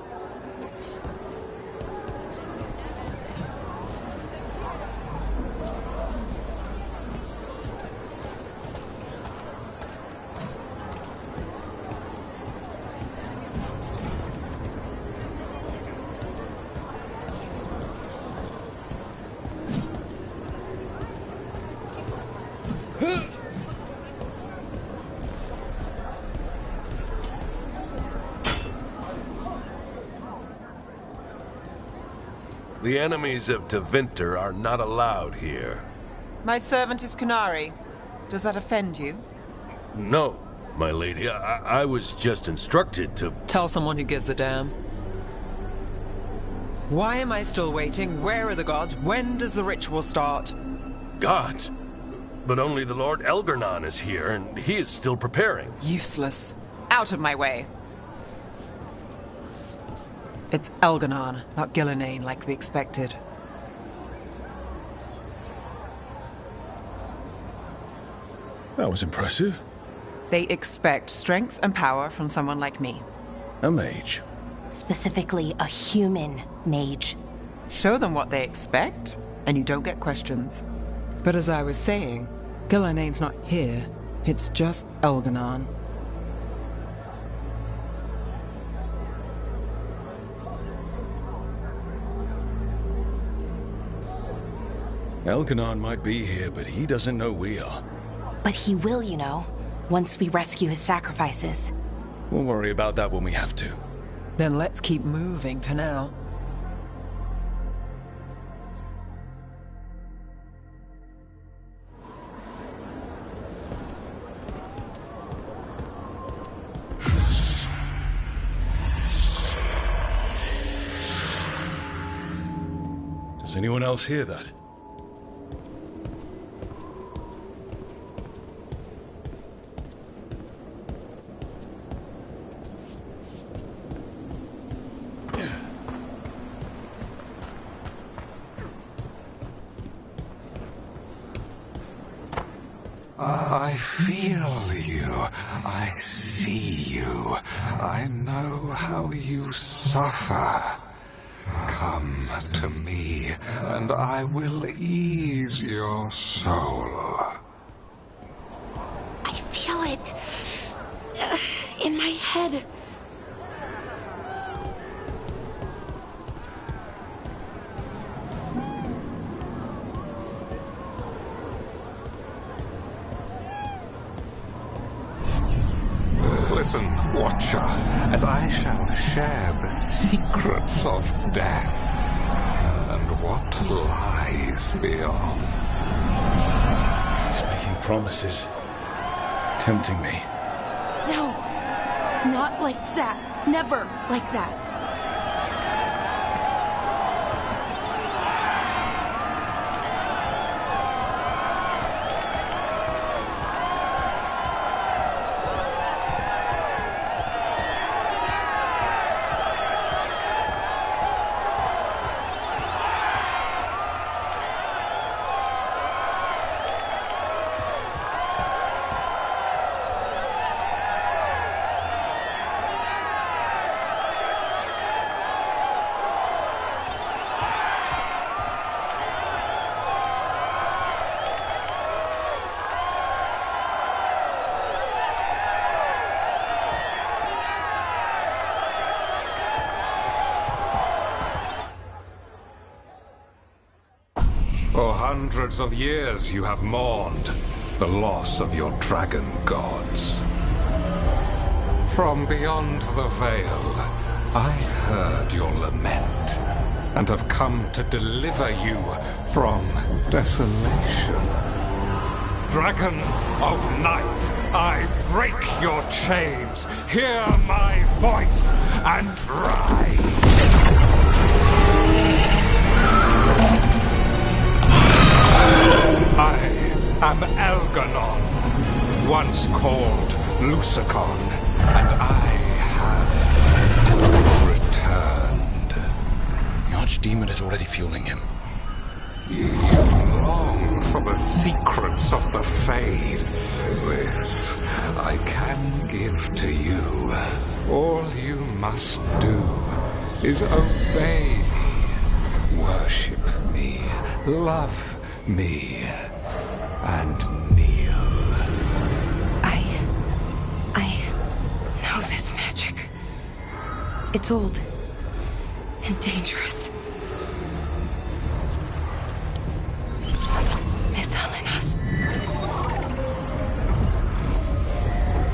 W: The enemies of Tevinter are not allowed here.
O: My servant is Kunari. Does that offend you?
W: No, my lady. I was just instructed to...
O: Tell someone who gives a damn. Why am I still waiting? Where are the gods? When does the ritual start?
W: Gods? But only the Lord Elgarnon is here, and he is still preparing.
O: Useless. Out of my way. It's Elgarnon, not Gillenane, like we expected.
B: That was impressive.
O: They expect strength and power from someone like me.
B: A mage.
I: Specifically, a human mage.
O: Show them what they expect, and you don't get questions. But as I was saying, Gillenane's not here. It's just Elgarnon.
B: Elgarnon might be here, but he doesn't know we are.
I: But he will, you know, once we rescue his sacrifices.
B: We'll worry about that when we have to.
O: Then let's keep moving for now.
B: Does anyone else hear that?
V: I feel you. I see you. I know how you suffer. Come to me, and I will ease your soul.
I: I feel it in my head.
V: Listen, Watcher, and I shall share the secrets of death and what lies beyond.
B: promises. Tempting me.
I: No, not like that. Never like that.
J: For hundreds of years you have mourned the loss of your dragon gods. From beyond the veil, I heard your lament, and have come to deliver you from desolation. Dragon of night, I break your chains. Hear my voice and rise. I am Elganon, once called Lucicon, and I have returned.
N: The Archdemon is already fueling him.
J: You long for the secrets of the Fade. This I can give to you. All you must do is obey me, worship me, love me, and kneel.
I: I know this magic. It's old and dangerous. Mythalinas.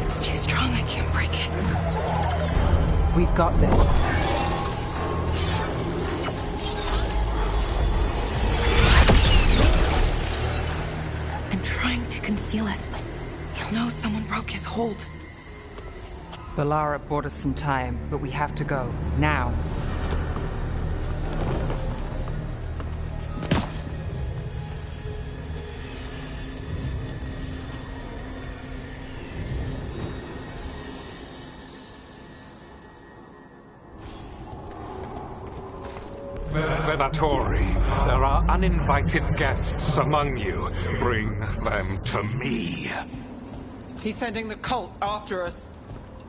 I: It's too strong, I can't break it.
O: We've got this.
I: Conceal us, but he'll know someone broke his hold.
O: Balara bought us some time, but we have to go. Now.
J: Venatori, there are uninvited guests among you. Bring them to me.
O: He's sending the cult after us.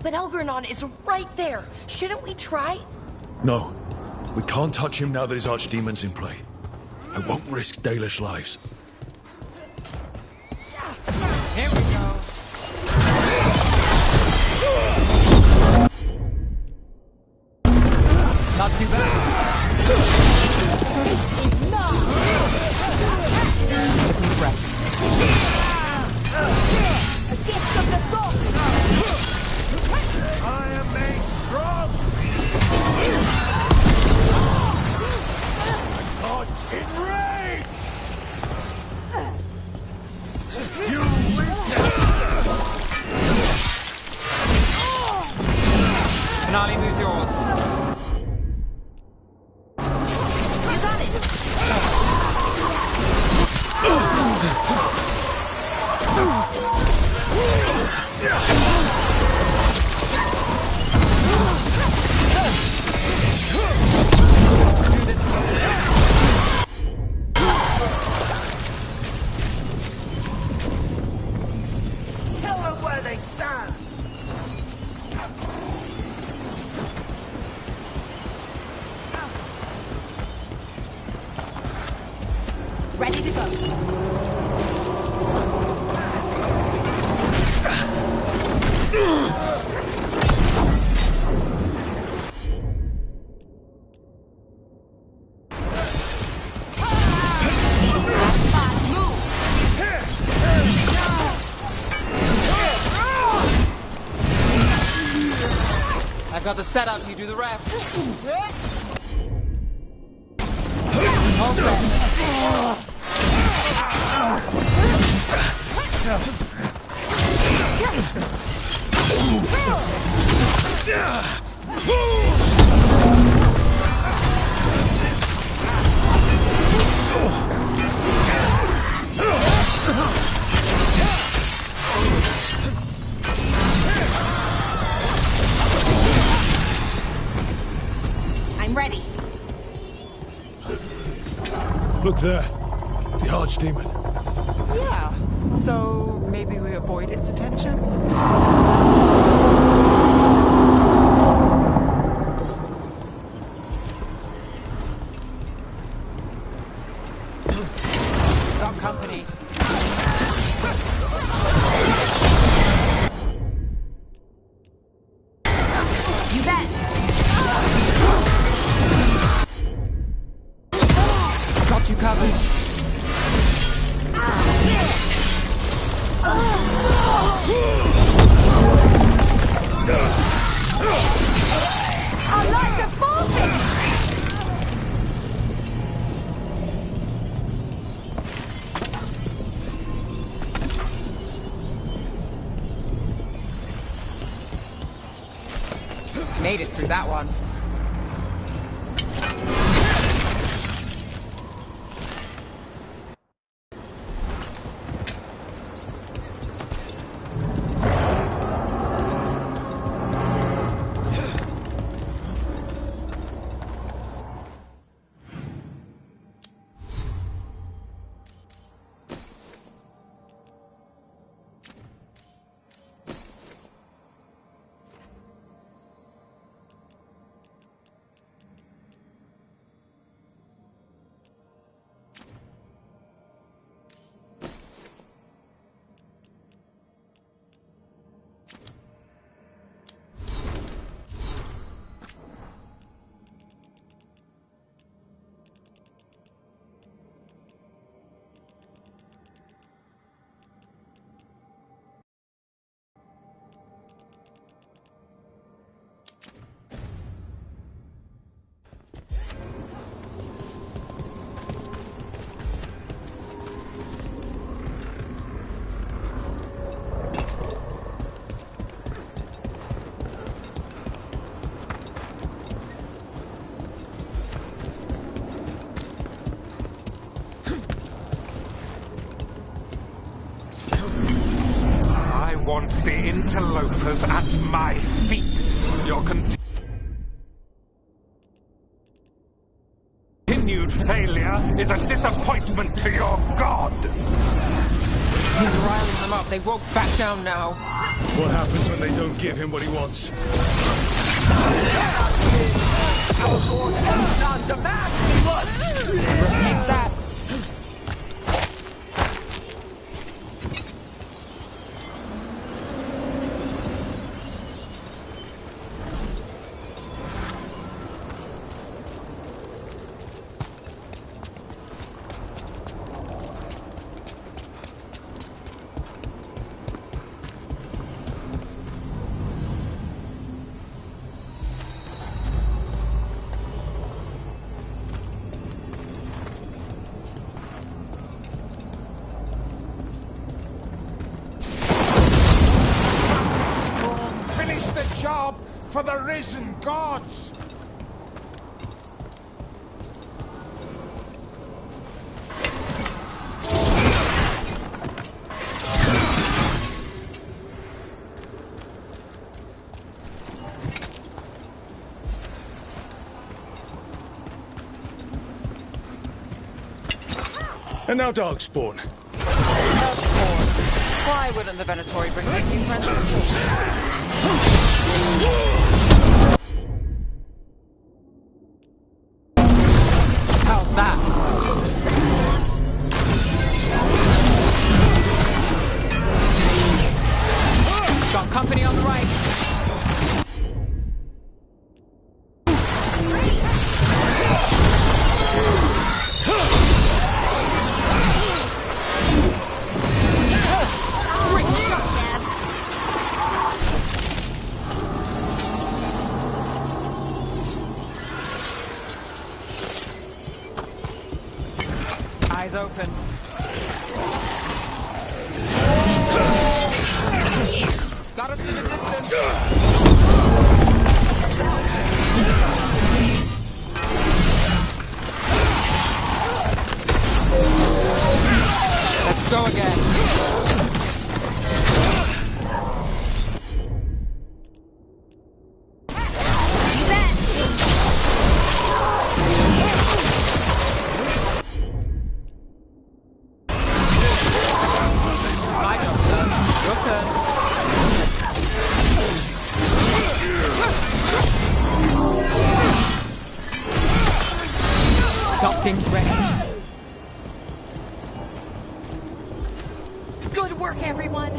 I: But Elgranon is right there. Shouldn't we try?
B: No. We can't touch him now that his Archdemon's in play. I won't risk Dalish lives.
O: Here we go. Not too bad. Just need a breath.
F: I am made strong! God's enraged! You
O: Finale moves yours.
I: You got it!
F: Kill them where they stand!
G: Ready to go.
O: I've got the setup, you do the rest. All set.
I: I'm ready.
B: Look there. The Archdemon.
O: Yeah, so maybe we avoid its attention? Got company.
I: You bet.
O: Got you covered.
C: I like the farting!
O: Made it through that one.
J: I want the interlopers at my feet. Your continued failure is a disappointment to your god.
O: He's riling them up. They won't back down now.
B: What happens when they don't give him what he wants?
O: Repeat that.
F: Finish the job for the risen gods!
B: And now Darkspawn.
O: Why wouldn't the Venatori bring back new friends? How's that? Got company on the right. Go again. Your turn. Got things ready.
I: Good work, everyone.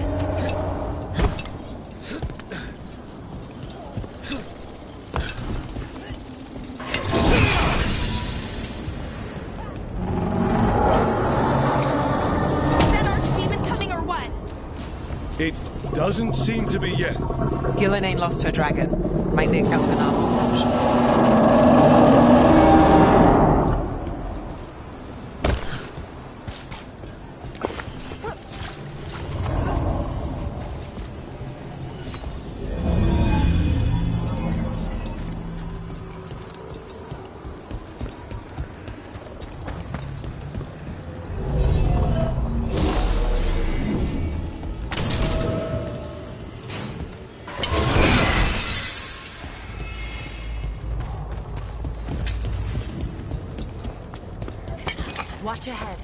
B: It doesn't seem to be yet.
O: Gillen ain't lost her dragon. Might make Elganon more cautious.
H: Watch ahead.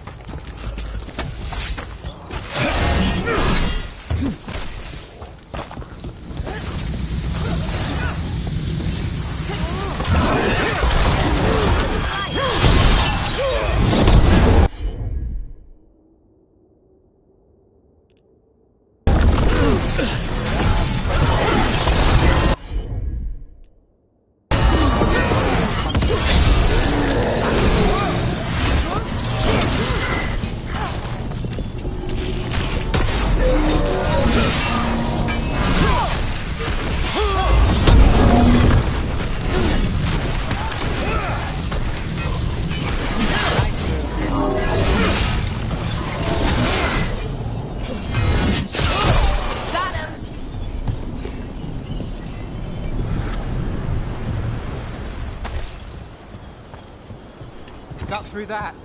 O: Got through that.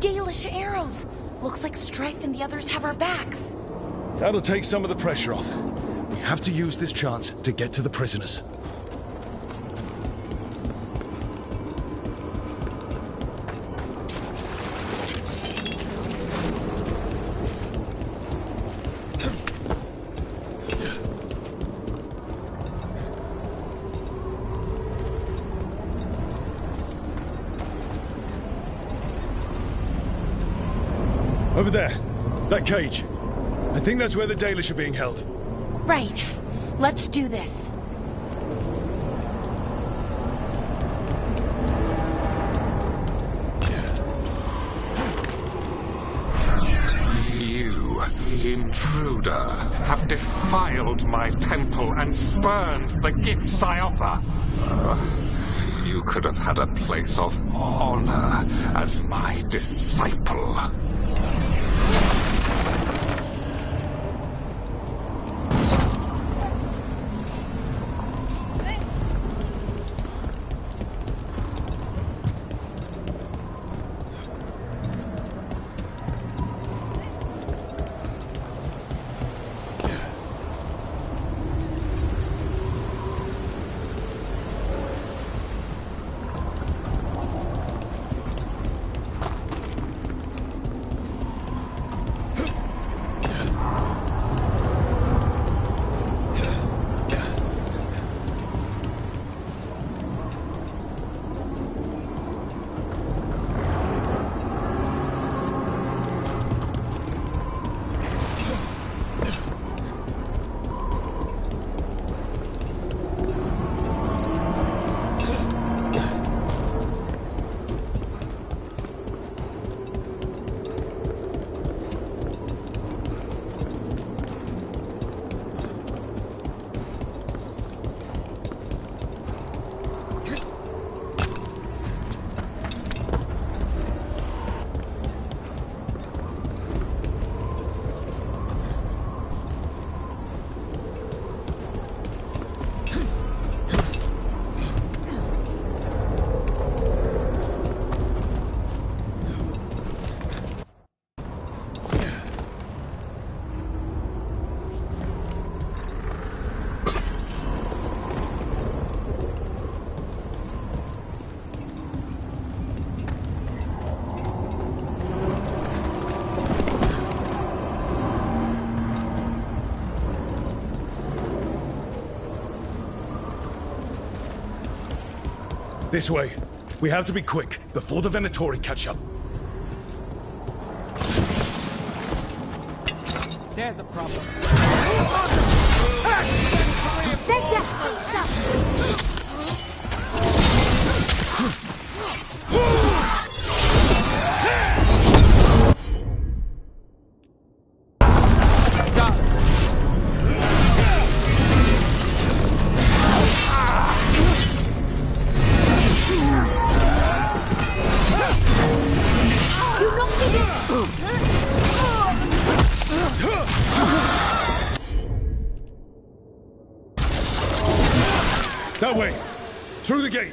I: Dalish arrows. Looks like Strife and the others have our backs.
B: That'll take some of the pressure off. We have to use this chance to get to the prisoners. Over there. That cage. I think that's where the Dalish are being held.
I: Right. Let's do this.
J: You, intruder, have defiled my temple and spurned the gifts I offer. You could have had a place of honor as my disciple.
B: This way. We have to be quick, before the Venatori catch up.
E: There's a problem.
B: That way! Through the gate!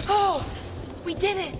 I: Oh! We did it!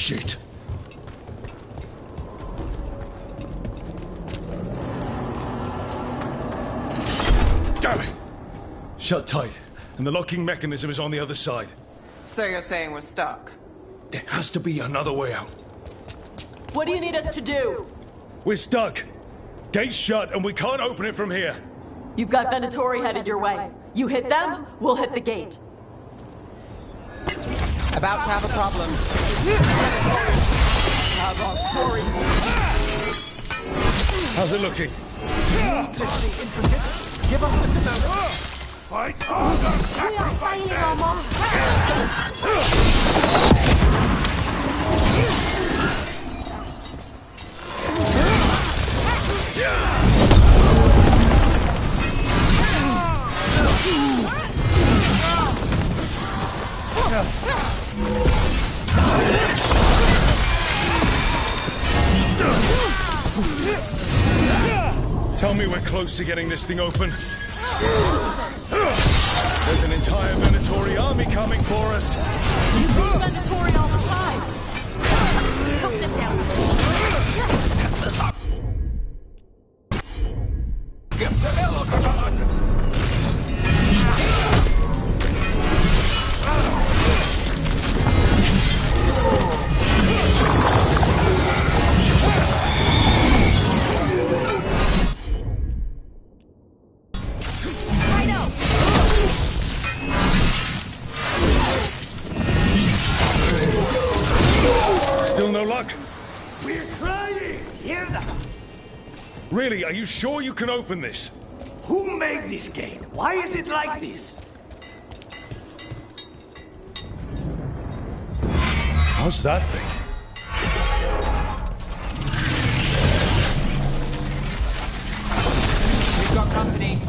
B: Shit! Damn it! Shut tight, and the locking mechanism is on the other side.
O: So you're saying we're stuck?
B: There has to be another way out.
H: What do you need us to do?
B: We're stuck. Gate's shut, and we can't open it from here.
H: You've got Venatori headed your way. You hit them, we'll hit the gate.
E: About to have a problem.
B: How's it looking?
E: Give us the development.
V: Fight harder, sacrifice
B: Tell me we're close to getting this thing open. There's an entire Venatori army coming for us.
H: You see Venatori all the time. Help this down.
V: Give to Elgon!
B: Really, are you sure you can open this?
K: Who made this gate? Why is it like this?
B: How's that thing?
E: We've got company.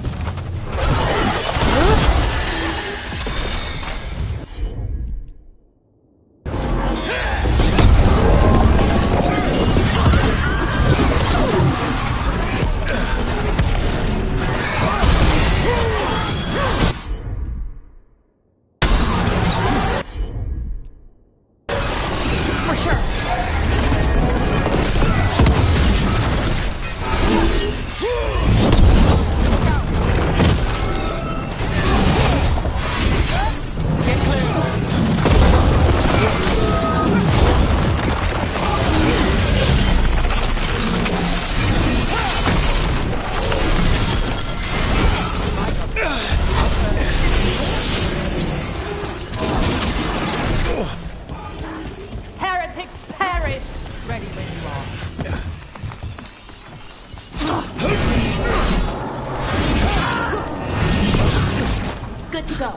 G: Good to go.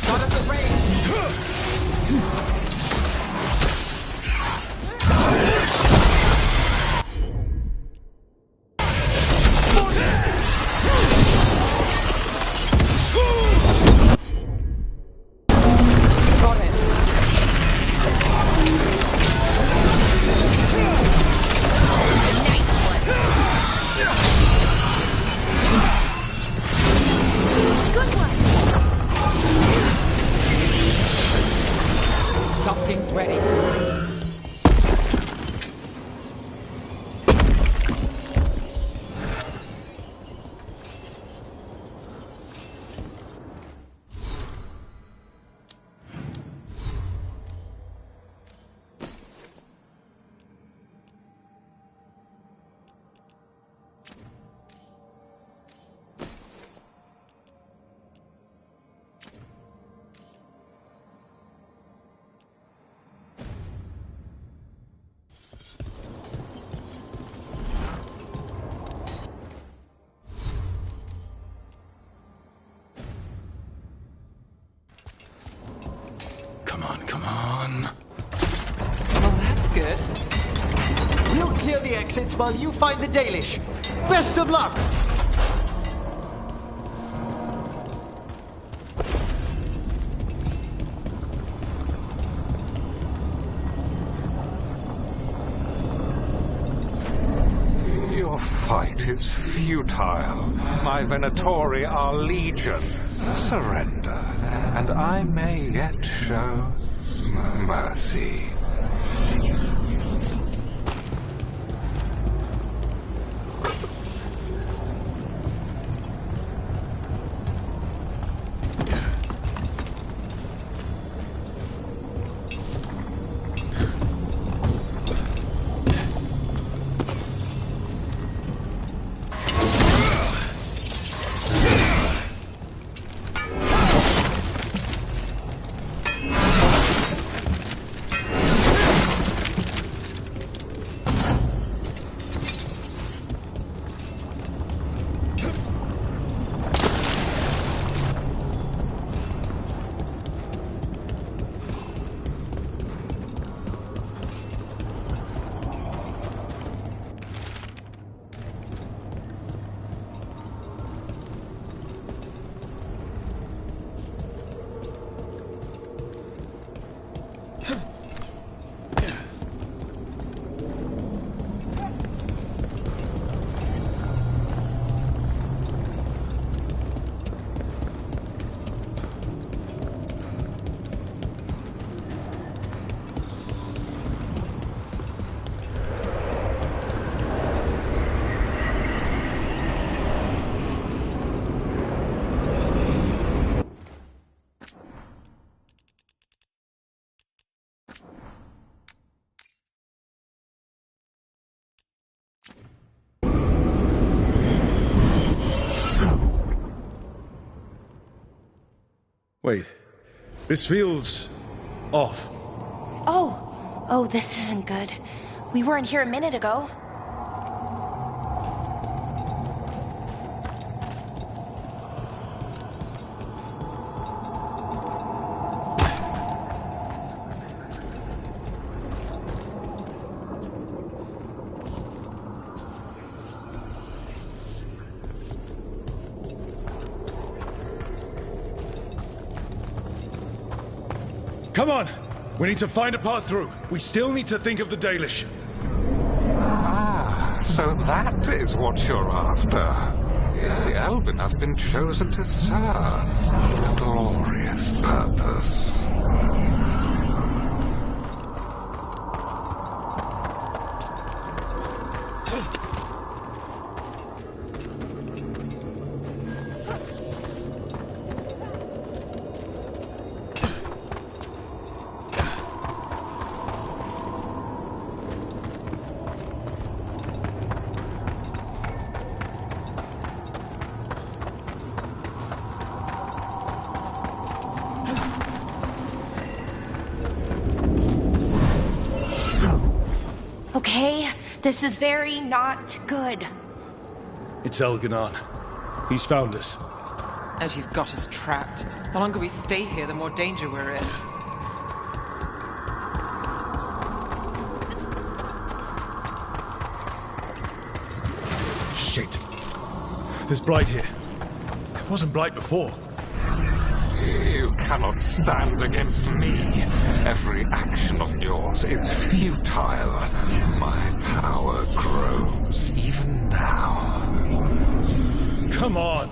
E: Got us a range. Something's ready.
B: Come on.
E: Well, that's good.
K: We'll clear the exits while you find the Dalish. Best of luck!
J: Your fight is futile. My Venatori are legion. Surrender, and I may yet show mercy.
B: Wait. This feels off.
I: Oh, this isn't good. We weren't here a minute ago.
B: Come on! We need to find a path through. We still need to think of the Dalish.
J: Ah, so that is what you're after. The Elven have been chosen to serve a glorious purpose.
I: Okay, this is very not good.
B: It's Elganon. He's found us.
E: And he's got us trapped. The longer we stay here, the more danger we're in.
B: Shit. There's blight here. It wasn't blight before.
J: You cannot stand against me. Every action of yours is futile. My power grows even now.
B: Come on!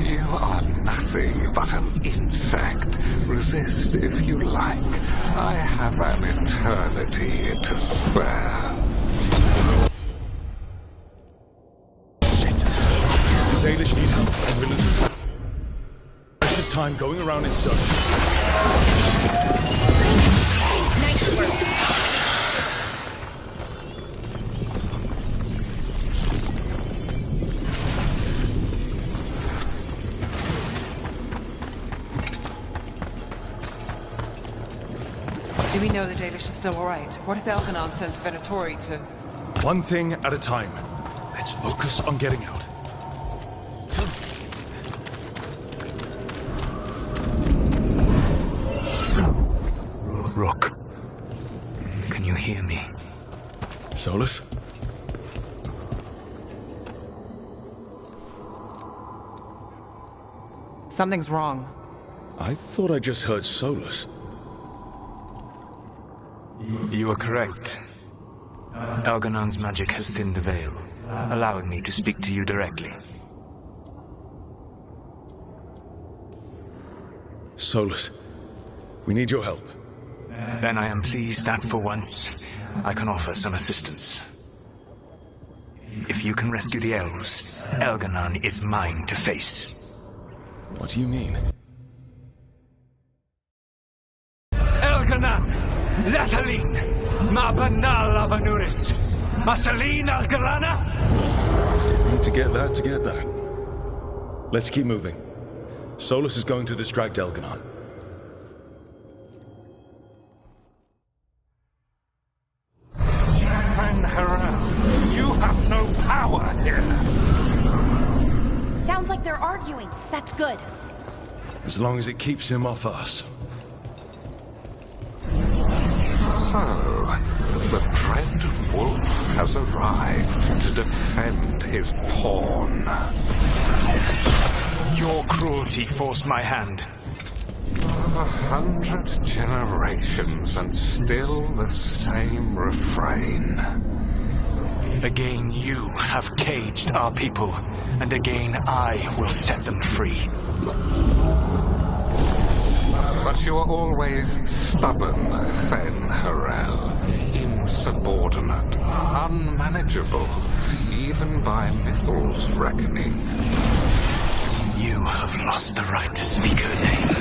J: You are nothing but an insect. Resist if you like. I have an eternity to spare.
B: Shit. The Dalish need help, and we're losing precious time going around in circles.
I: Nice work.
E: Do we know the Dalish are still alright? What if Elganon sends Venatori to...
B: One thing at a time. Let's focus on getting out.
A: Rook, can you hear me?
B: Solus?
E: Something's wrong.
B: I thought I just heard Solus.
A: You are correct. Elganon's magic has thinned the veil, allowing me to speak to you directly.
B: Solus, we need your help.
A: Then I am pleased that for once, I can offer some assistance. If you can rescue the elves, Elganon is mine to face.
B: What do you mean?
A: Elganon! Lathaline! Ma banal avanuris! Masaline Algalana!
B: Need to get that. Let's keep moving. Solus is going to distract Elganon.
J: You have no power here.
I: Sounds like they're arguing. That's good.
B: As long as it keeps him off us.
J: So, the dread wolf has arrived to defend his pawn.
A: Your cruelty forced my hand.
J: 100 generations and still the same refrain.
A: Again you have caged our people, and again I will set them free.
J: But you are always stubborn, Fen-Harel. Insubordinate, unmanageable, even by Mythal's reckoning.
A: You have lost the right to speak her name.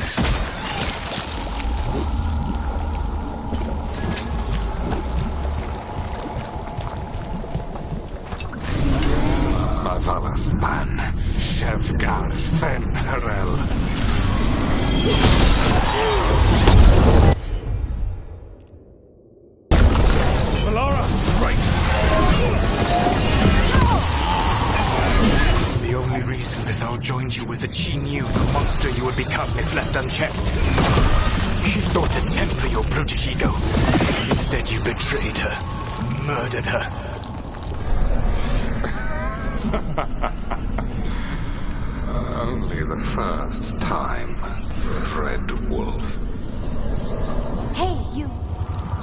J: Mavalas Ban, Shevgar Fen-Harel.
B: Valara, right!
L: The only reason Bethel joined you was that she knew the monster you would become if left unchecked. She thought to temper your brutish ego. Instead, you betrayed her, murdered her.
J: Only the first time, Dread Wolf.
I: Hey, you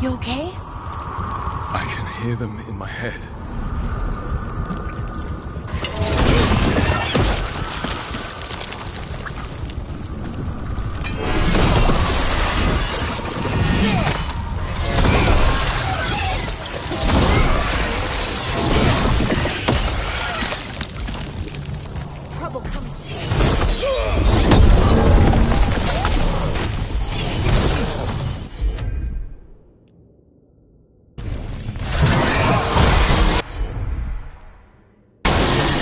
I: okay?
B: I can hear them in my head.
I: Trouble coming.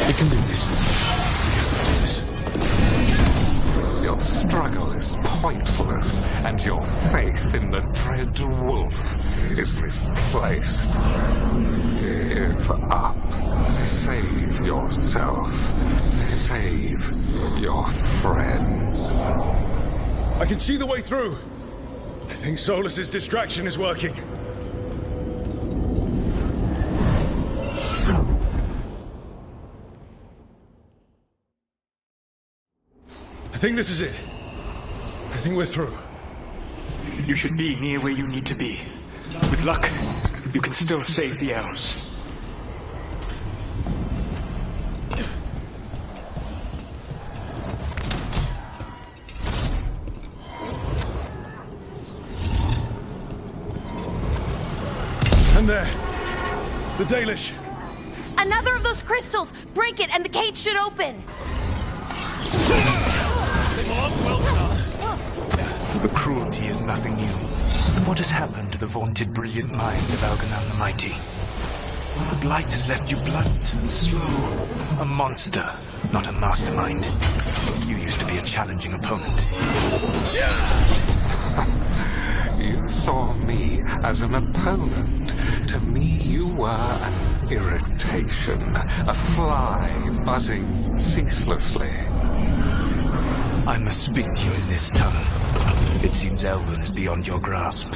B: We can do this.
J: Your struggle is pointless, and your faith in the Dread Wolf is misplaced. Give up. Save yourself. Save your friends.
B: I can see the way through. I think Solus's distraction is working. I think this is it. I think we're through.
L: You should be near where you need to be. With luck, you can still save the elves.
B: And there. The Dalish.
I: Another of those crystals! Break it and the cage should open!
L: The cruelty is nothing new. What has happened to the vaunted brilliant mind of Algernon the Mighty? The blight has left you blunt and slow. A monster, not a mastermind. You used to be a challenging opponent.
J: You saw me as an opponent. To me, you were an irritation, a fly buzzing ceaselessly.
L: I must speak to you in this tongue. It seems Elven is beyond your grasp.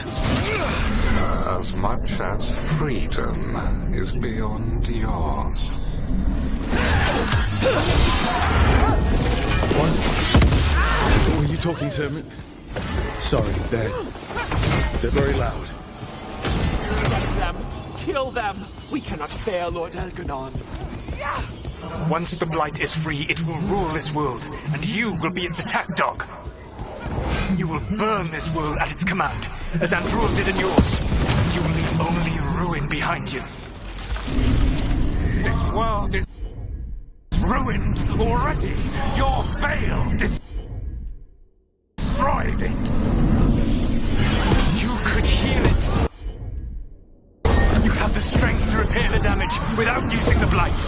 J: As much as freedom is beyond yours.
B: What? Were you talking to me? Sorry, they're very loud.
P: Get them! Kill them! We cannot fail Lord Elgernon.
L: Once the Blight is free, it will rule this world, and you will be its attack dog. You will burn this world at its command, as Andruil did in yours. And you will leave only ruin behind you.
J: This world is ruined already. Your veil destroyed it.
L: You could heal it. You have the strength to repair the damage without using the Blight.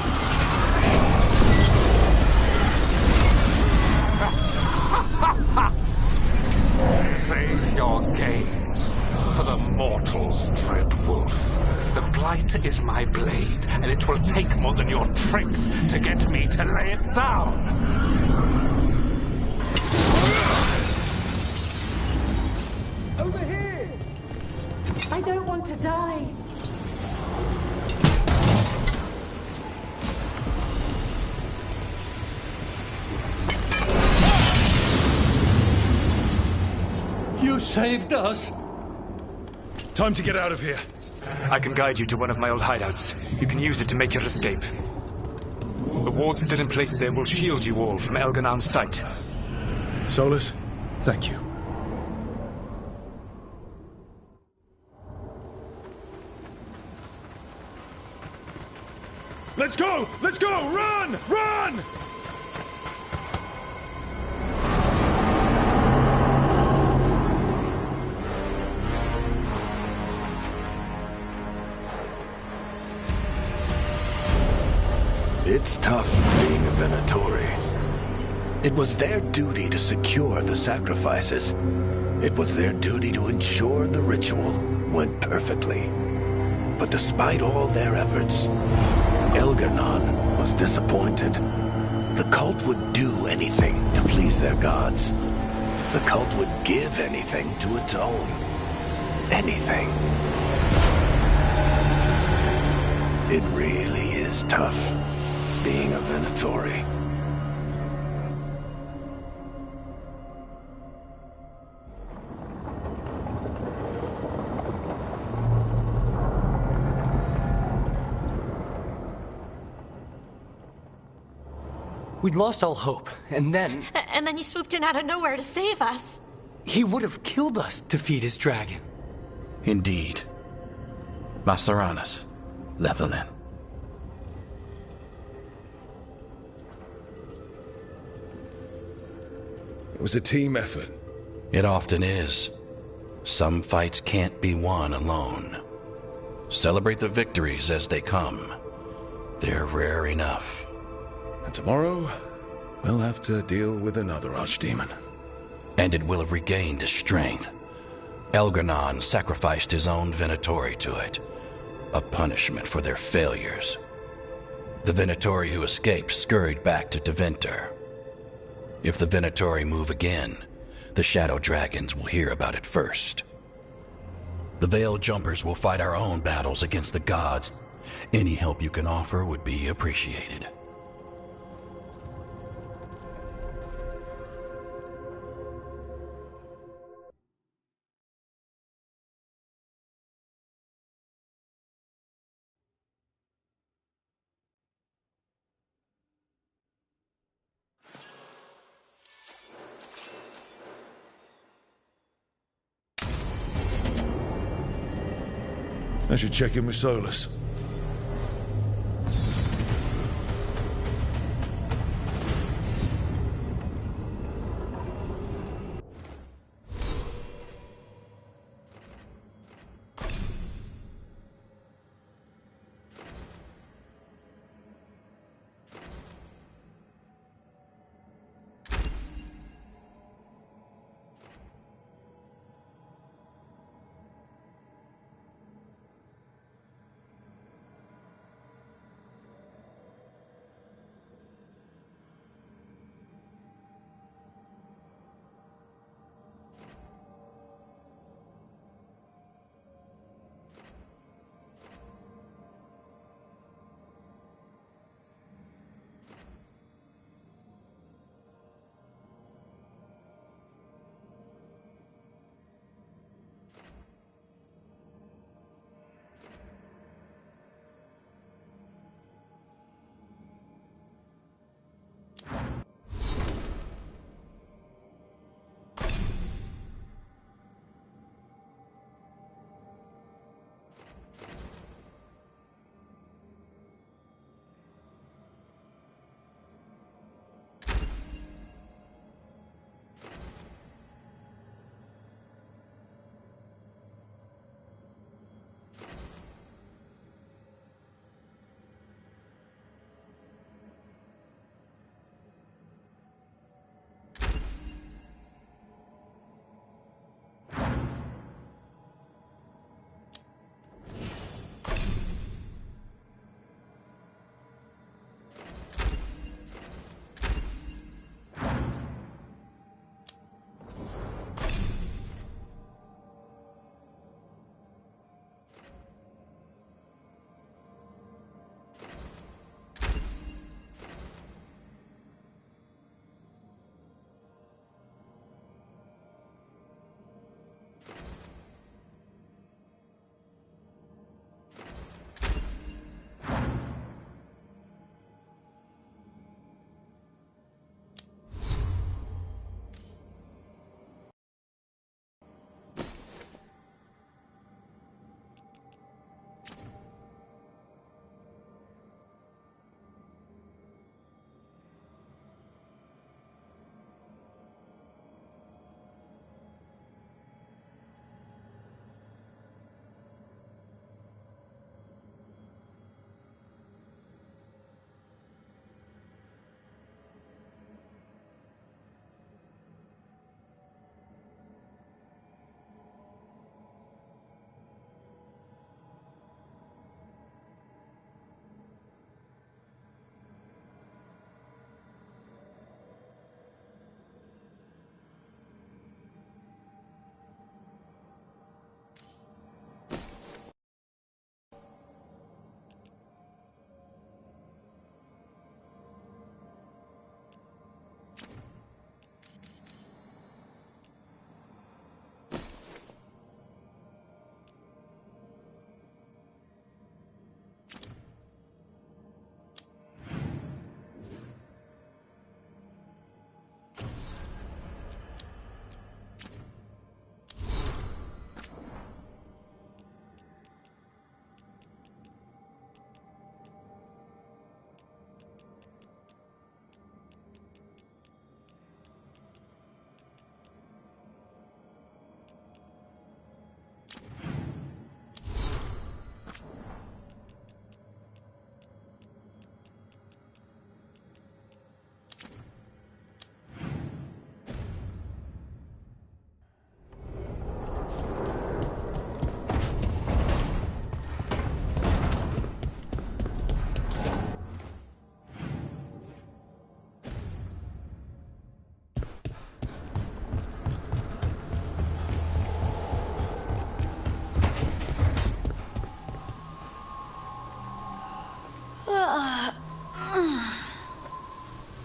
J: Save your games for the mortals, Dread Wolf. The Blight is my blade, and it will take more than your tricks to get me to lay it down.
P: Over here!
G: I don't want to die.
A: You saved us.
B: Time to get out of here.
L: I can guide you to one of my old hideouts. You can use it to make your escape. The wards still in place there will shield you all from Elgernon's sight.
B: Solus, thank you. Let's go! Let's go! Run! Run!
A: It's tough being a Venatori. It was their duty to secure the sacrifices. It was their duty to ensure the ritual went perfectly. But despite all their efforts, Elgar'nan was disappointed. The cult would do anything to please their gods. The cult would give anything to atone. Anything. It really is tough, being a Venatori.
Q: We'd lost all hope, and then...
H: And then you swooped in out of nowhere to save us.
Q: He would have killed us to feed his dragon.
N: Indeed. Masaranas, Lethalin.
B: It was a team effort.
N: It often is. Some fights can't be won alone. Celebrate the victories as they come. They're rare enough.
B: And tomorrow, we'll have to deal with another archdemon.
N: And it will have regained its strength. Elgar'nan sacrificed his own Venatori to it. A punishment for their failures. The Venatori who escaped scurried back to Deventer. If the Venatori move again, the Shadow Dragons will hear about it first. The Veil Jumpers will fight our own battles against the gods. Any help you can offer would be appreciated.
B: I should check in with Solus.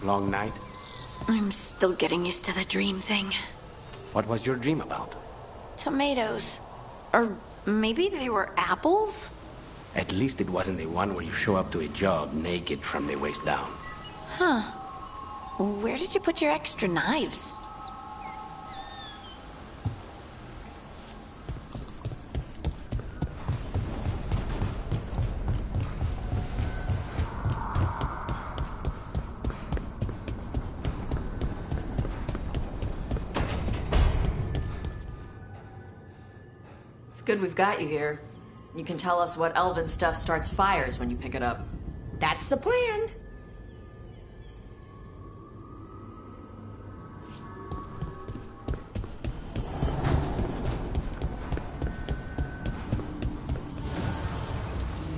A: Long night?
M: I'm still getting used to the dream thing.
A: What was your dream about?
M: Tomatoes. Or maybe they were apples?
A: At least it wasn't the one where you show up to a job naked from the waist down.
M: Huh. Where did you put your extra knives?
H: It's good we've got you here. You can tell us what elven stuff starts fires when you pick it up.
I: That's the plan.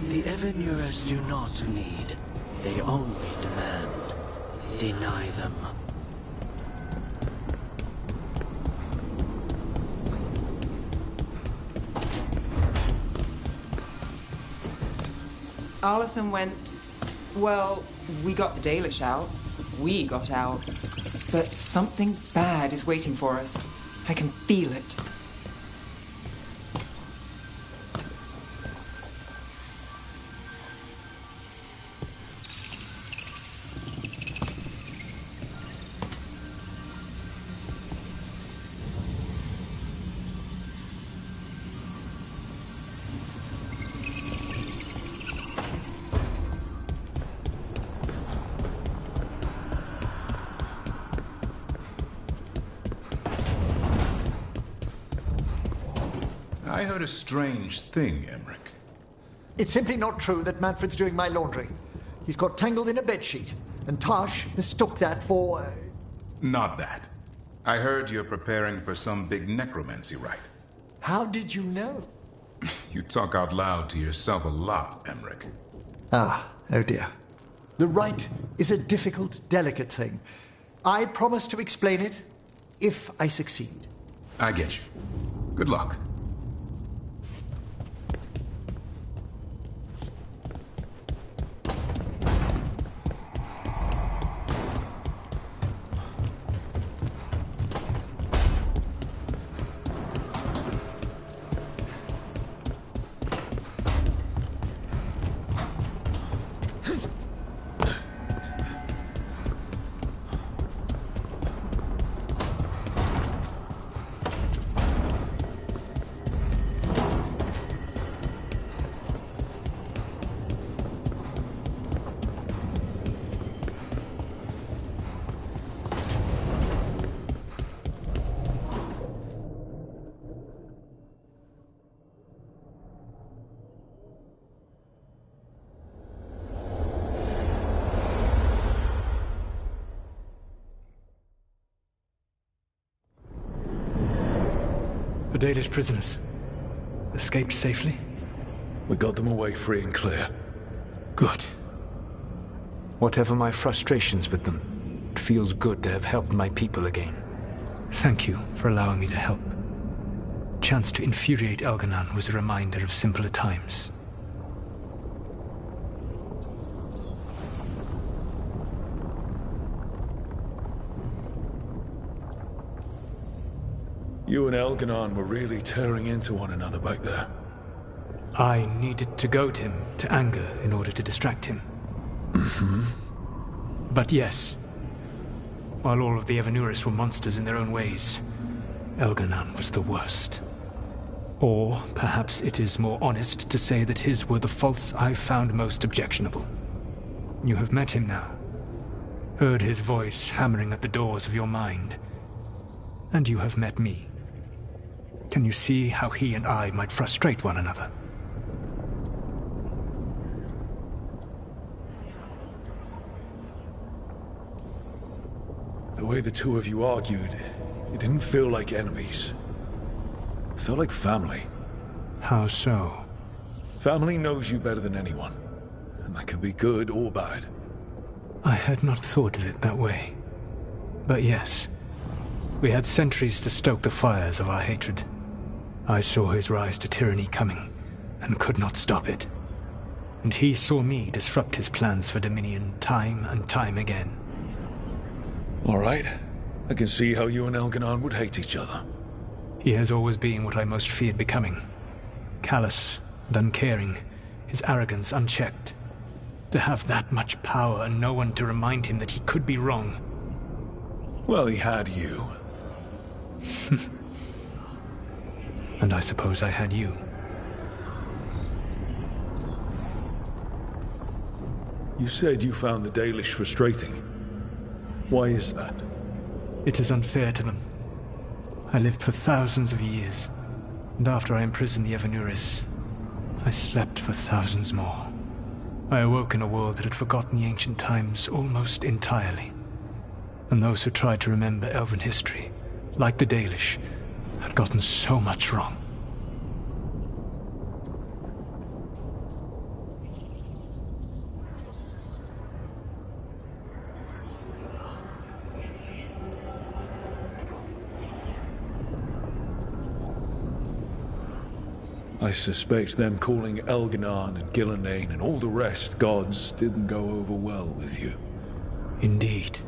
R: The Evanurers do not need. They only demand. Deny them.
E: Arlathan went... Well, we got the Dalish out. We got out. But something bad is waiting for us. I can feel it.
B: I heard a strange thing, Emmerich.
K: It's simply not true that Manfred's doing my laundry. He's got tangled in a bedsheet, and Tosh mistook that for...
S: Not that. I heard you're preparing for some big necromancy rite.
K: How did you know?
S: You talk out loud to yourself a lot, Emmerich.
K: Ah, oh dear. The rite is a difficult, delicate thing. I promise to explain it if I succeed.
S: I get you. Good luck.
L: The Dalish prisoners escaped safely?
B: We got them away free and clear.
L: Good. Whatever my frustrations with them, it feels good to have helped my people again. Thank you for allowing me to help. Chance to infuriate Elganon was a reminder of simpler times.
B: You and Elganon were really tearing into one another back there.
L: I needed to goad him to anger in order to distract him.
B: Mm-hmm.
L: But yes, while all of the Evanurus were monsters in their own ways, Elganon was the worst. Or perhaps it is more honest to say that his were the faults I found most objectionable. You have met him now, heard his voice hammering at the doors of your mind, and you have met me. Can you see how he and I might frustrate one another?
B: The way the two of you argued, it didn't feel like enemies. It felt like family.
L: How so?
B: Family knows you better than anyone, and that can be good or bad.
L: I had not thought of it that way. But yes, we had centuries to stoke the fires of our hatred. I saw his rise to tyranny coming, and could not stop it. And he saw me disrupt his plans for dominion time and time again.
B: All right. I can see how you and Elganon would hate each other.
L: He has always been what I most feared becoming. Callous and uncaring, his arrogance unchecked. To have that much power and no one to remind him that he could be wrong.
B: Well, he had you.
L: And I suppose I had you.
B: You said you found the Dalish frustrating. Why is that?
L: It is unfair to them. I lived for thousands of years, and after I imprisoned the Evanuris, I slept for thousands more. I awoke in a world that had forgotten the ancient times almost entirely. And those who tried to remember elven history, like the Dalish, had gotten so much wrong.
B: I suspect them calling Elganon and Gillenane and all the rest gods didn't go over well with you.
L: Indeed.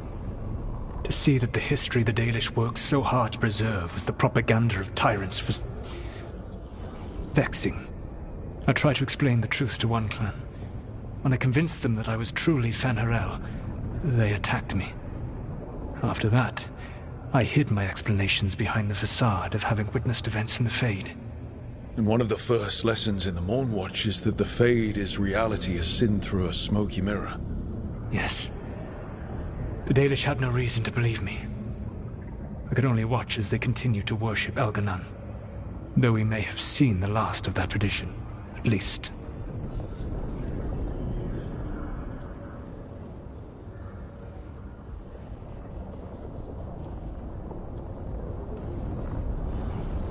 L: To see that the history the Dalish worked so hard to preserve was the propaganda of tyrants was vexing. I tried to explain the truth to one clan. When I convinced them that I was truly Fen'Harel, they attacked me. After that, I hid my explanations behind the facade of having witnessed events in the Fade.
B: And one of the first lessons in the Mornwatch is that the Fade is reality as seen through a smoky mirror.
L: Yes. The Dalish had no reason to believe me. I could only watch as they continued to worship Elganon, though we may have seen the last of that tradition, at least.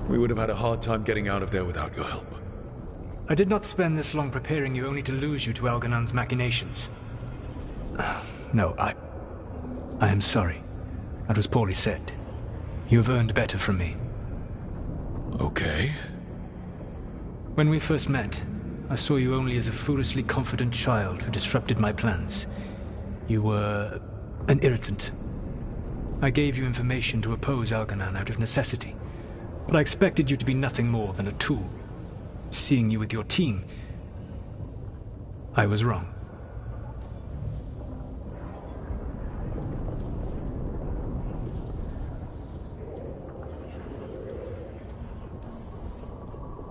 B: We would have had a hard time getting out of there without your help.
L: I did not spend this long preparing you only to lose you to Elganon's machinations. No, I am sorry. That was poorly said. You have earned better from me.
B: Okay.
L: When we first met, I saw you only as a foolishly confident child who disrupted my plans. You were an irritant. I gave you information to oppose Elganon out of necessity, but I expected you to be nothing more than a tool. Seeing you with your team, I was wrong.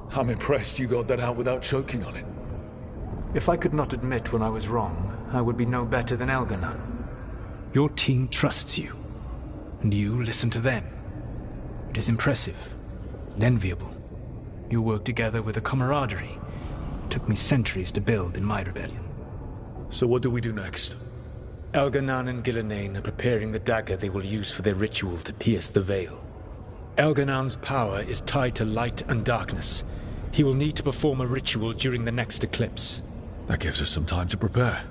B: I'm impressed you got that out without choking on it.
L: If I could not admit when I was wrong, I would be no better than Elganon. Your team trusts you, and you listen to them. It is impressive and enviable. You work together with a camaraderie it took me centuries to build in my rebellion.
B: So what do we do next?
L: Elganon and Gillenane are preparing the dagger they will use for their ritual to pierce the veil. Elganon's power is tied to light and darkness. He will need to perform a ritual during the next eclipse.
B: That gives us some time to prepare.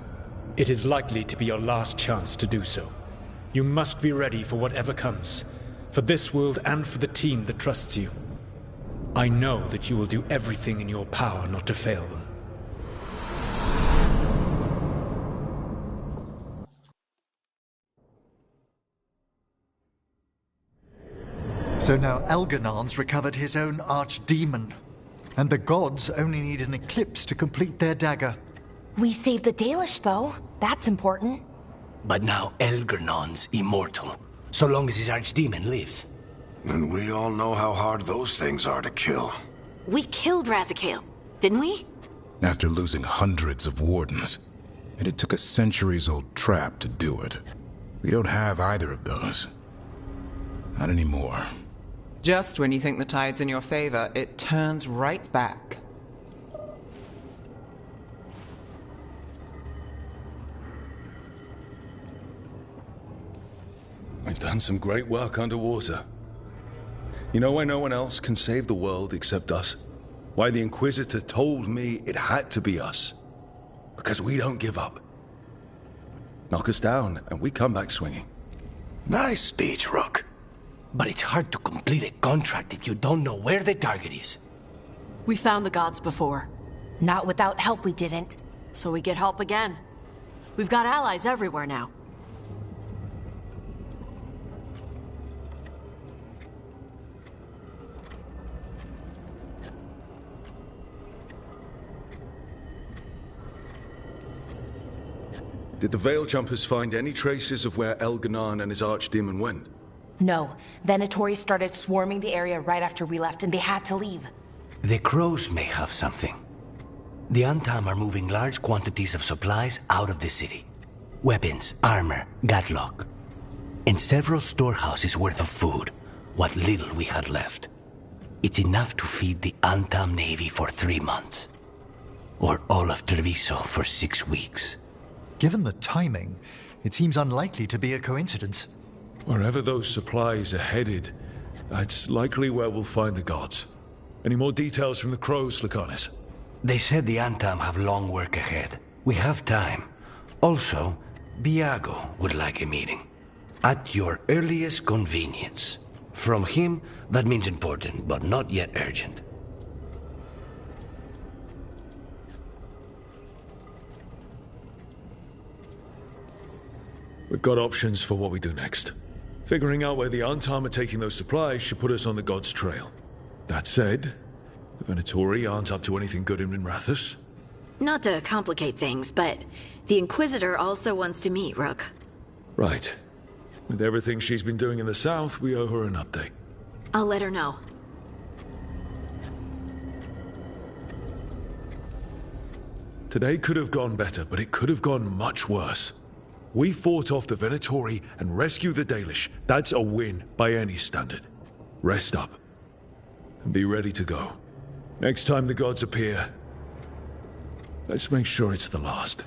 L: It is likely to be your last chance to do so. You must be ready for whatever comes, for this world and for the team that trusts you. I know that you will do everything in your power not to fail them.
K: So now Elganon's recovered his own archdemon, and the gods only need an eclipse to complete their dagger.
I: We saved the Dalish, though. That's important.
A: But now Elganon's immortal, so long as his archdemon lives.
D: And we all know how hard those things are to kill.
M: We killed Razikale, didn't we?
S: After losing hundreds of wardens. And it took a centuries-old trap to do it. We don't have either of those. Not anymore.
E: Just when you think the tide's in your favor, it turns right back.
B: We've done some great work underwater. You know why no one else can save the world except us? Why the Inquisitor told me it had to be us. Because we don't give up. Knock us down, and we come back swinging.
A: Nice speech, Rook. But it's hard to complete a contract if you don't know where the target is.
H: We found the gods before.
I: Not without help, we didn't.
H: So we get help again. We've got allies everywhere now.
B: Did the Veil Jumpers find any traces of where Elganon and his archdemon went?
I: No. Venatori started swarming the area right after we left, and they had to leave.
A: The crows may have something. The Antam are moving large quantities of supplies out of the city. Weapons, armor, gatlock. And several storehouses worth of food, what little we had left. It's enough to feed the Antam Navy for 3 months. Or all of Treviso for 6 weeks.
K: Given the timing, it seems unlikely to be a coincidence.
B: Wherever those supplies are headed, that's likely where we'll find the gods. Any more details from the crows, Lucanus?
A: They said the Antam have long work ahead. We have time. Also, Biago would like a meeting. At your earliest convenience. From him, that means important, but not yet urgent.
B: We've got options for what we do next. Figuring out where the Antam are taking those supplies should put us on the gods' trail. That said, the Venatori aren't up to anything good in Minrathous.
M: Not to complicate things, but the Inquisitor also wants to meet Rook.
B: Right. With everything she's been doing in the south, we owe her an update.
M: I'll let her know.
B: Today could have gone better, but it could have gone much worse. We fought off the Venatori and rescued the Dalish. That's a win by any standard. Rest up. And be ready to go. Next time the gods appear, let's make sure it's the last.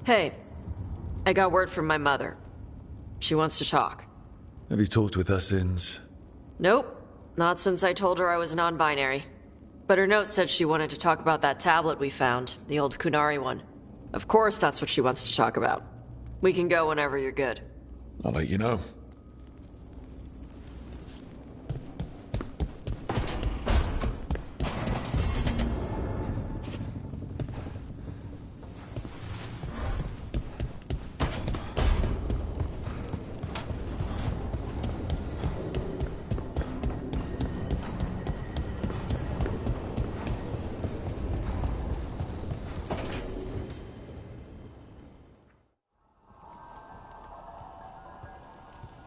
H: Hey, I got word from my mother. She wants to talk.
B: Have you talked with her since?
H: Nope, not since I told her I was non-binary. But her note said she wanted to talk about that tablet we found, the old Kunari one. Of course that's what she wants to talk about. We can go whenever you're good.
B: I'll let you know.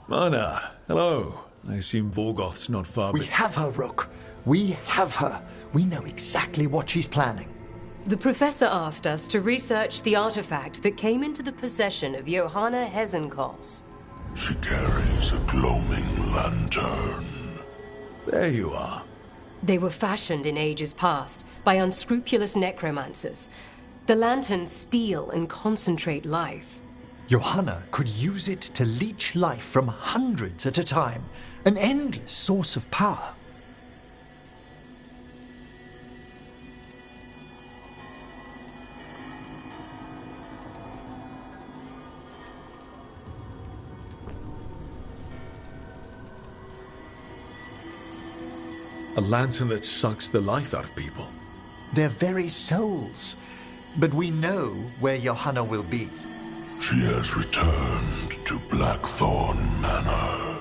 B: Mana, hello. I assume Vorgoth's not far.
K: We have her, Rook. We have her. We know exactly what she's planning.
T: The Professor asked us to research the artifact that came into the possession of Johanna Hezenkos.
V: She carries a gloaming lantern.
B: There you are.
T: They were fashioned in ages past by unscrupulous necromancers. The lanterns steal and concentrate life.
K: Johanna could use it to leech life from hundreds at a time. An endless source of power.
B: A lantern that sucks the life out of people.
K: Their very souls. But we know where Johanna will be.
V: She has returned to Blackthorn Manor.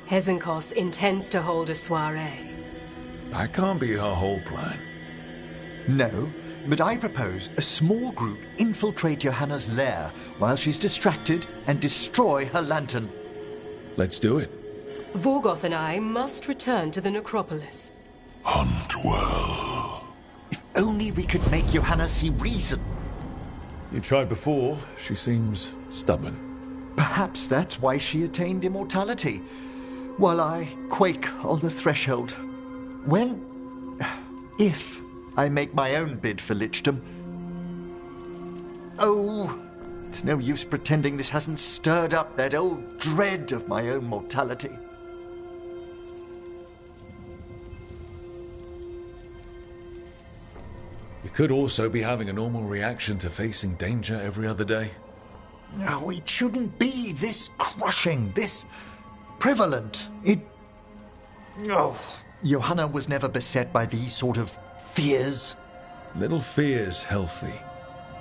T: Hezenkos intends to hold a soiree.
B: That can't be her whole plan.
K: No, but I propose a small group infiltrate Johanna's lair while she's distracted and destroy her lantern.
B: Let's do it.
T: Vorgoth and I must return to the necropolis.
K: Hunt well. If only we could make Johanna see reason.
B: You tried before. She seems stubborn.
K: Perhaps that's why she attained immortality, while I quake on the threshold. If I make my own bid for lichdom. Oh, it's no use pretending this hasn't stirred up that old dread of my own mortality.
B: You could also be having a normal reaction to facing danger every other day.
K: No, it shouldn't be this crushing, this prevalent. No. Johanna was never beset by these sort of fears.
B: Little fear's healthy.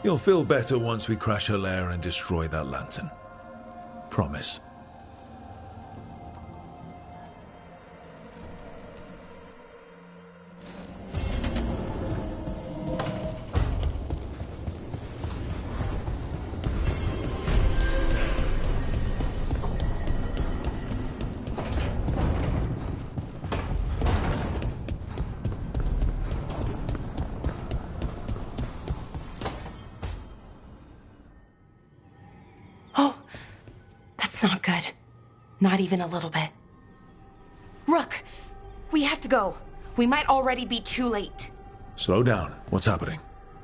B: You'll feel better once we crash her lair and destroy that lantern. Promise.
I: Not good. Not even a little bit. Rook, we have to go. We might already be too late.
B: Slow down. What's happening?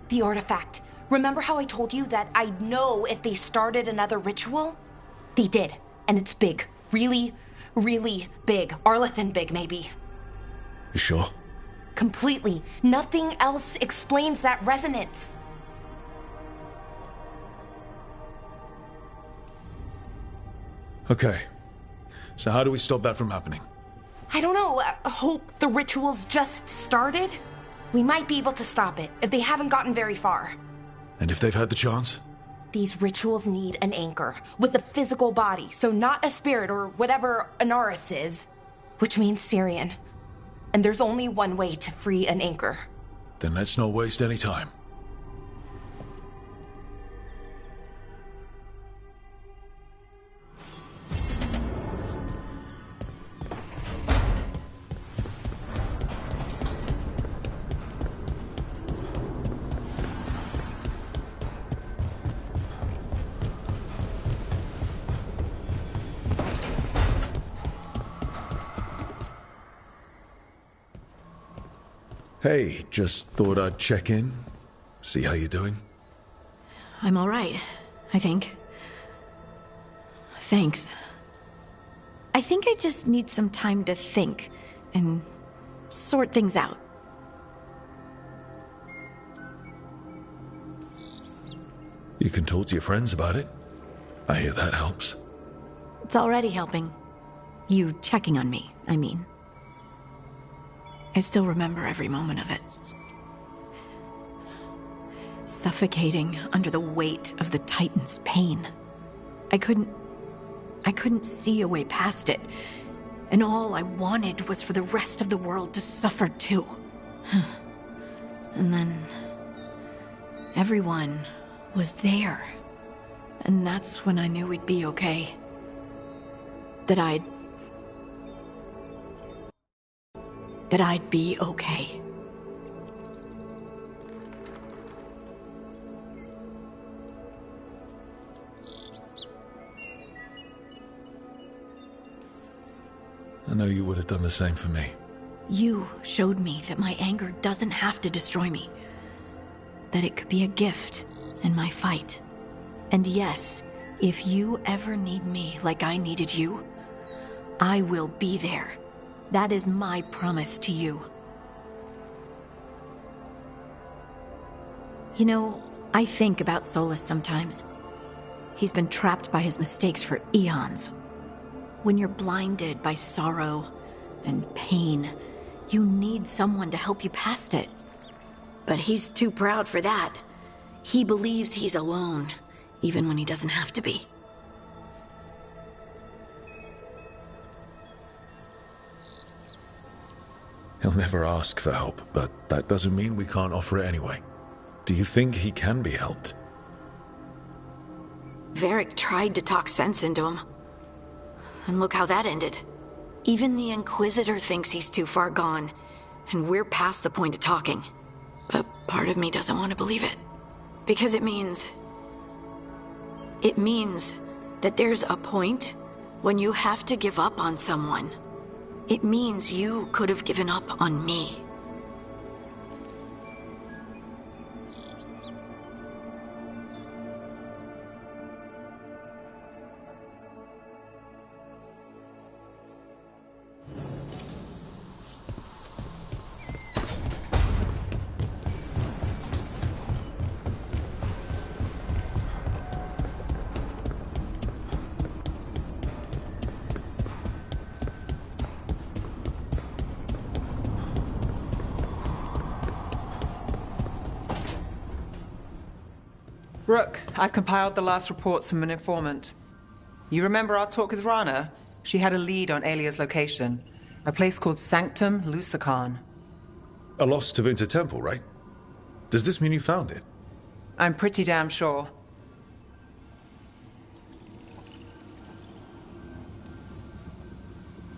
I: The artifact. Remember how I told you that I'd know if they started another ritual? They did. And it's big. Really, really big. Arlathan big, maybe.
B: You sure?
I: Completely. Nothing else explains that resonance.
B: Okay. So how do we stop that from happening?
I: I don't know. Hope the ritual's just started? We might be able to stop it if they haven't gotten very far.
B: And if they've had the chance?
I: These rituals need an anchor with a physical body, so not a spirit or whatever Anaris is, which means Syrian. And there's only one way to free an anchor.
B: Then let's not waste any time. Hey, just thought I'd check in, see how you're doing.
M: I'm all right, I think. Thanks. I think I just need some time to think and sort things out.
B: You can talk to your friends about it. I hear that helps.
M: It's already helping. You checking on me, I mean. I still remember every moment of it. Suffocating under the weight of the Titan's pain. I couldn't see a way past it. And all I wanted was for the rest of the world to suffer too. And then everyone was there. And that's when I knew we'd be okay. That I'd be okay.
B: I know you would have done the same for me.
M: You showed me that my anger doesn't have to destroy me. That it could be a gift in my fight. And yes, if you ever need me like I needed you, I will be there. That is my promise to you. You know, I think about Solus sometimes. He's been trapped by his mistakes for eons. When you're blinded by sorrow and pain, you need someone to help you past it. But he's too proud for that. He believes he's alone, even when he doesn't have to be.
B: He'll never ask for help, but that doesn't mean we can't offer it anyway. Do you think he can be helped?
M: Varric tried to talk sense into him. And look how that ended. Even the Inquisitor thinks he's too far gone, and we're past the point of talking. But part of me doesn't want to believe it. Because it means that there's a point when you have to give up on someone. It means you could have given up on me.
O: Rook, I've compiled the last reports from an informant. You remember our talk with Rana? She had a lead on Alia's location. A place called Sanctum Lucican.
B: A lost Tevinter temple, right? Does this mean you found it?
O: I'm pretty damn sure.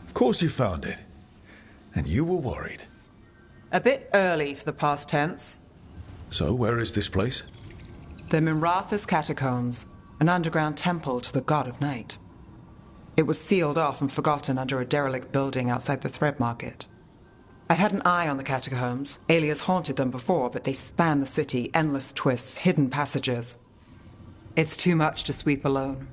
B: Of course you found it. And you were worried.
O: A bit early for the past tense.
B: So, where is this place?
O: The Mirathas Catacombs, an underground temple to the god of night. It was sealed off and forgotten under a derelict building outside the Thread Market. I've had an eye on the catacombs. Alias haunted them before, but they span the city, endless twists, hidden passages. It's too much to sweep alone.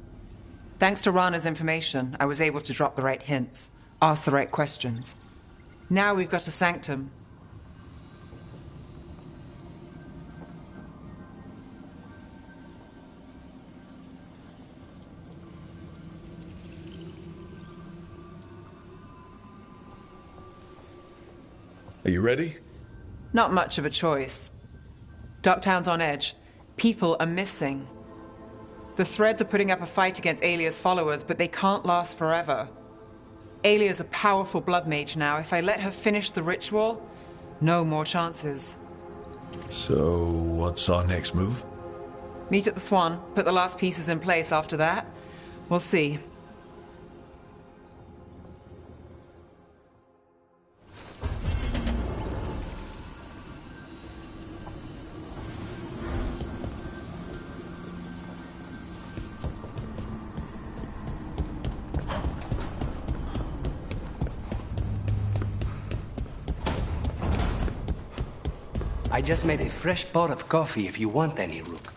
O: Thanks to Rana's information, I was able to drop the right hints, ask the right questions. Now we've got a sanctum.
B: Are you ready?
O: Not much of a choice. Docktown's on edge. People are missing. The Threads are putting up a fight against Alia's followers, but they can't last forever. Alia's a powerful blood mage now. If I let her finish the ritual, no more chances.
B: So, what's our next move?
O: Meet at the Swan, put the last pieces in place after that. We'll see.
A: I just made a fresh pot of coffee if you want any, Rook.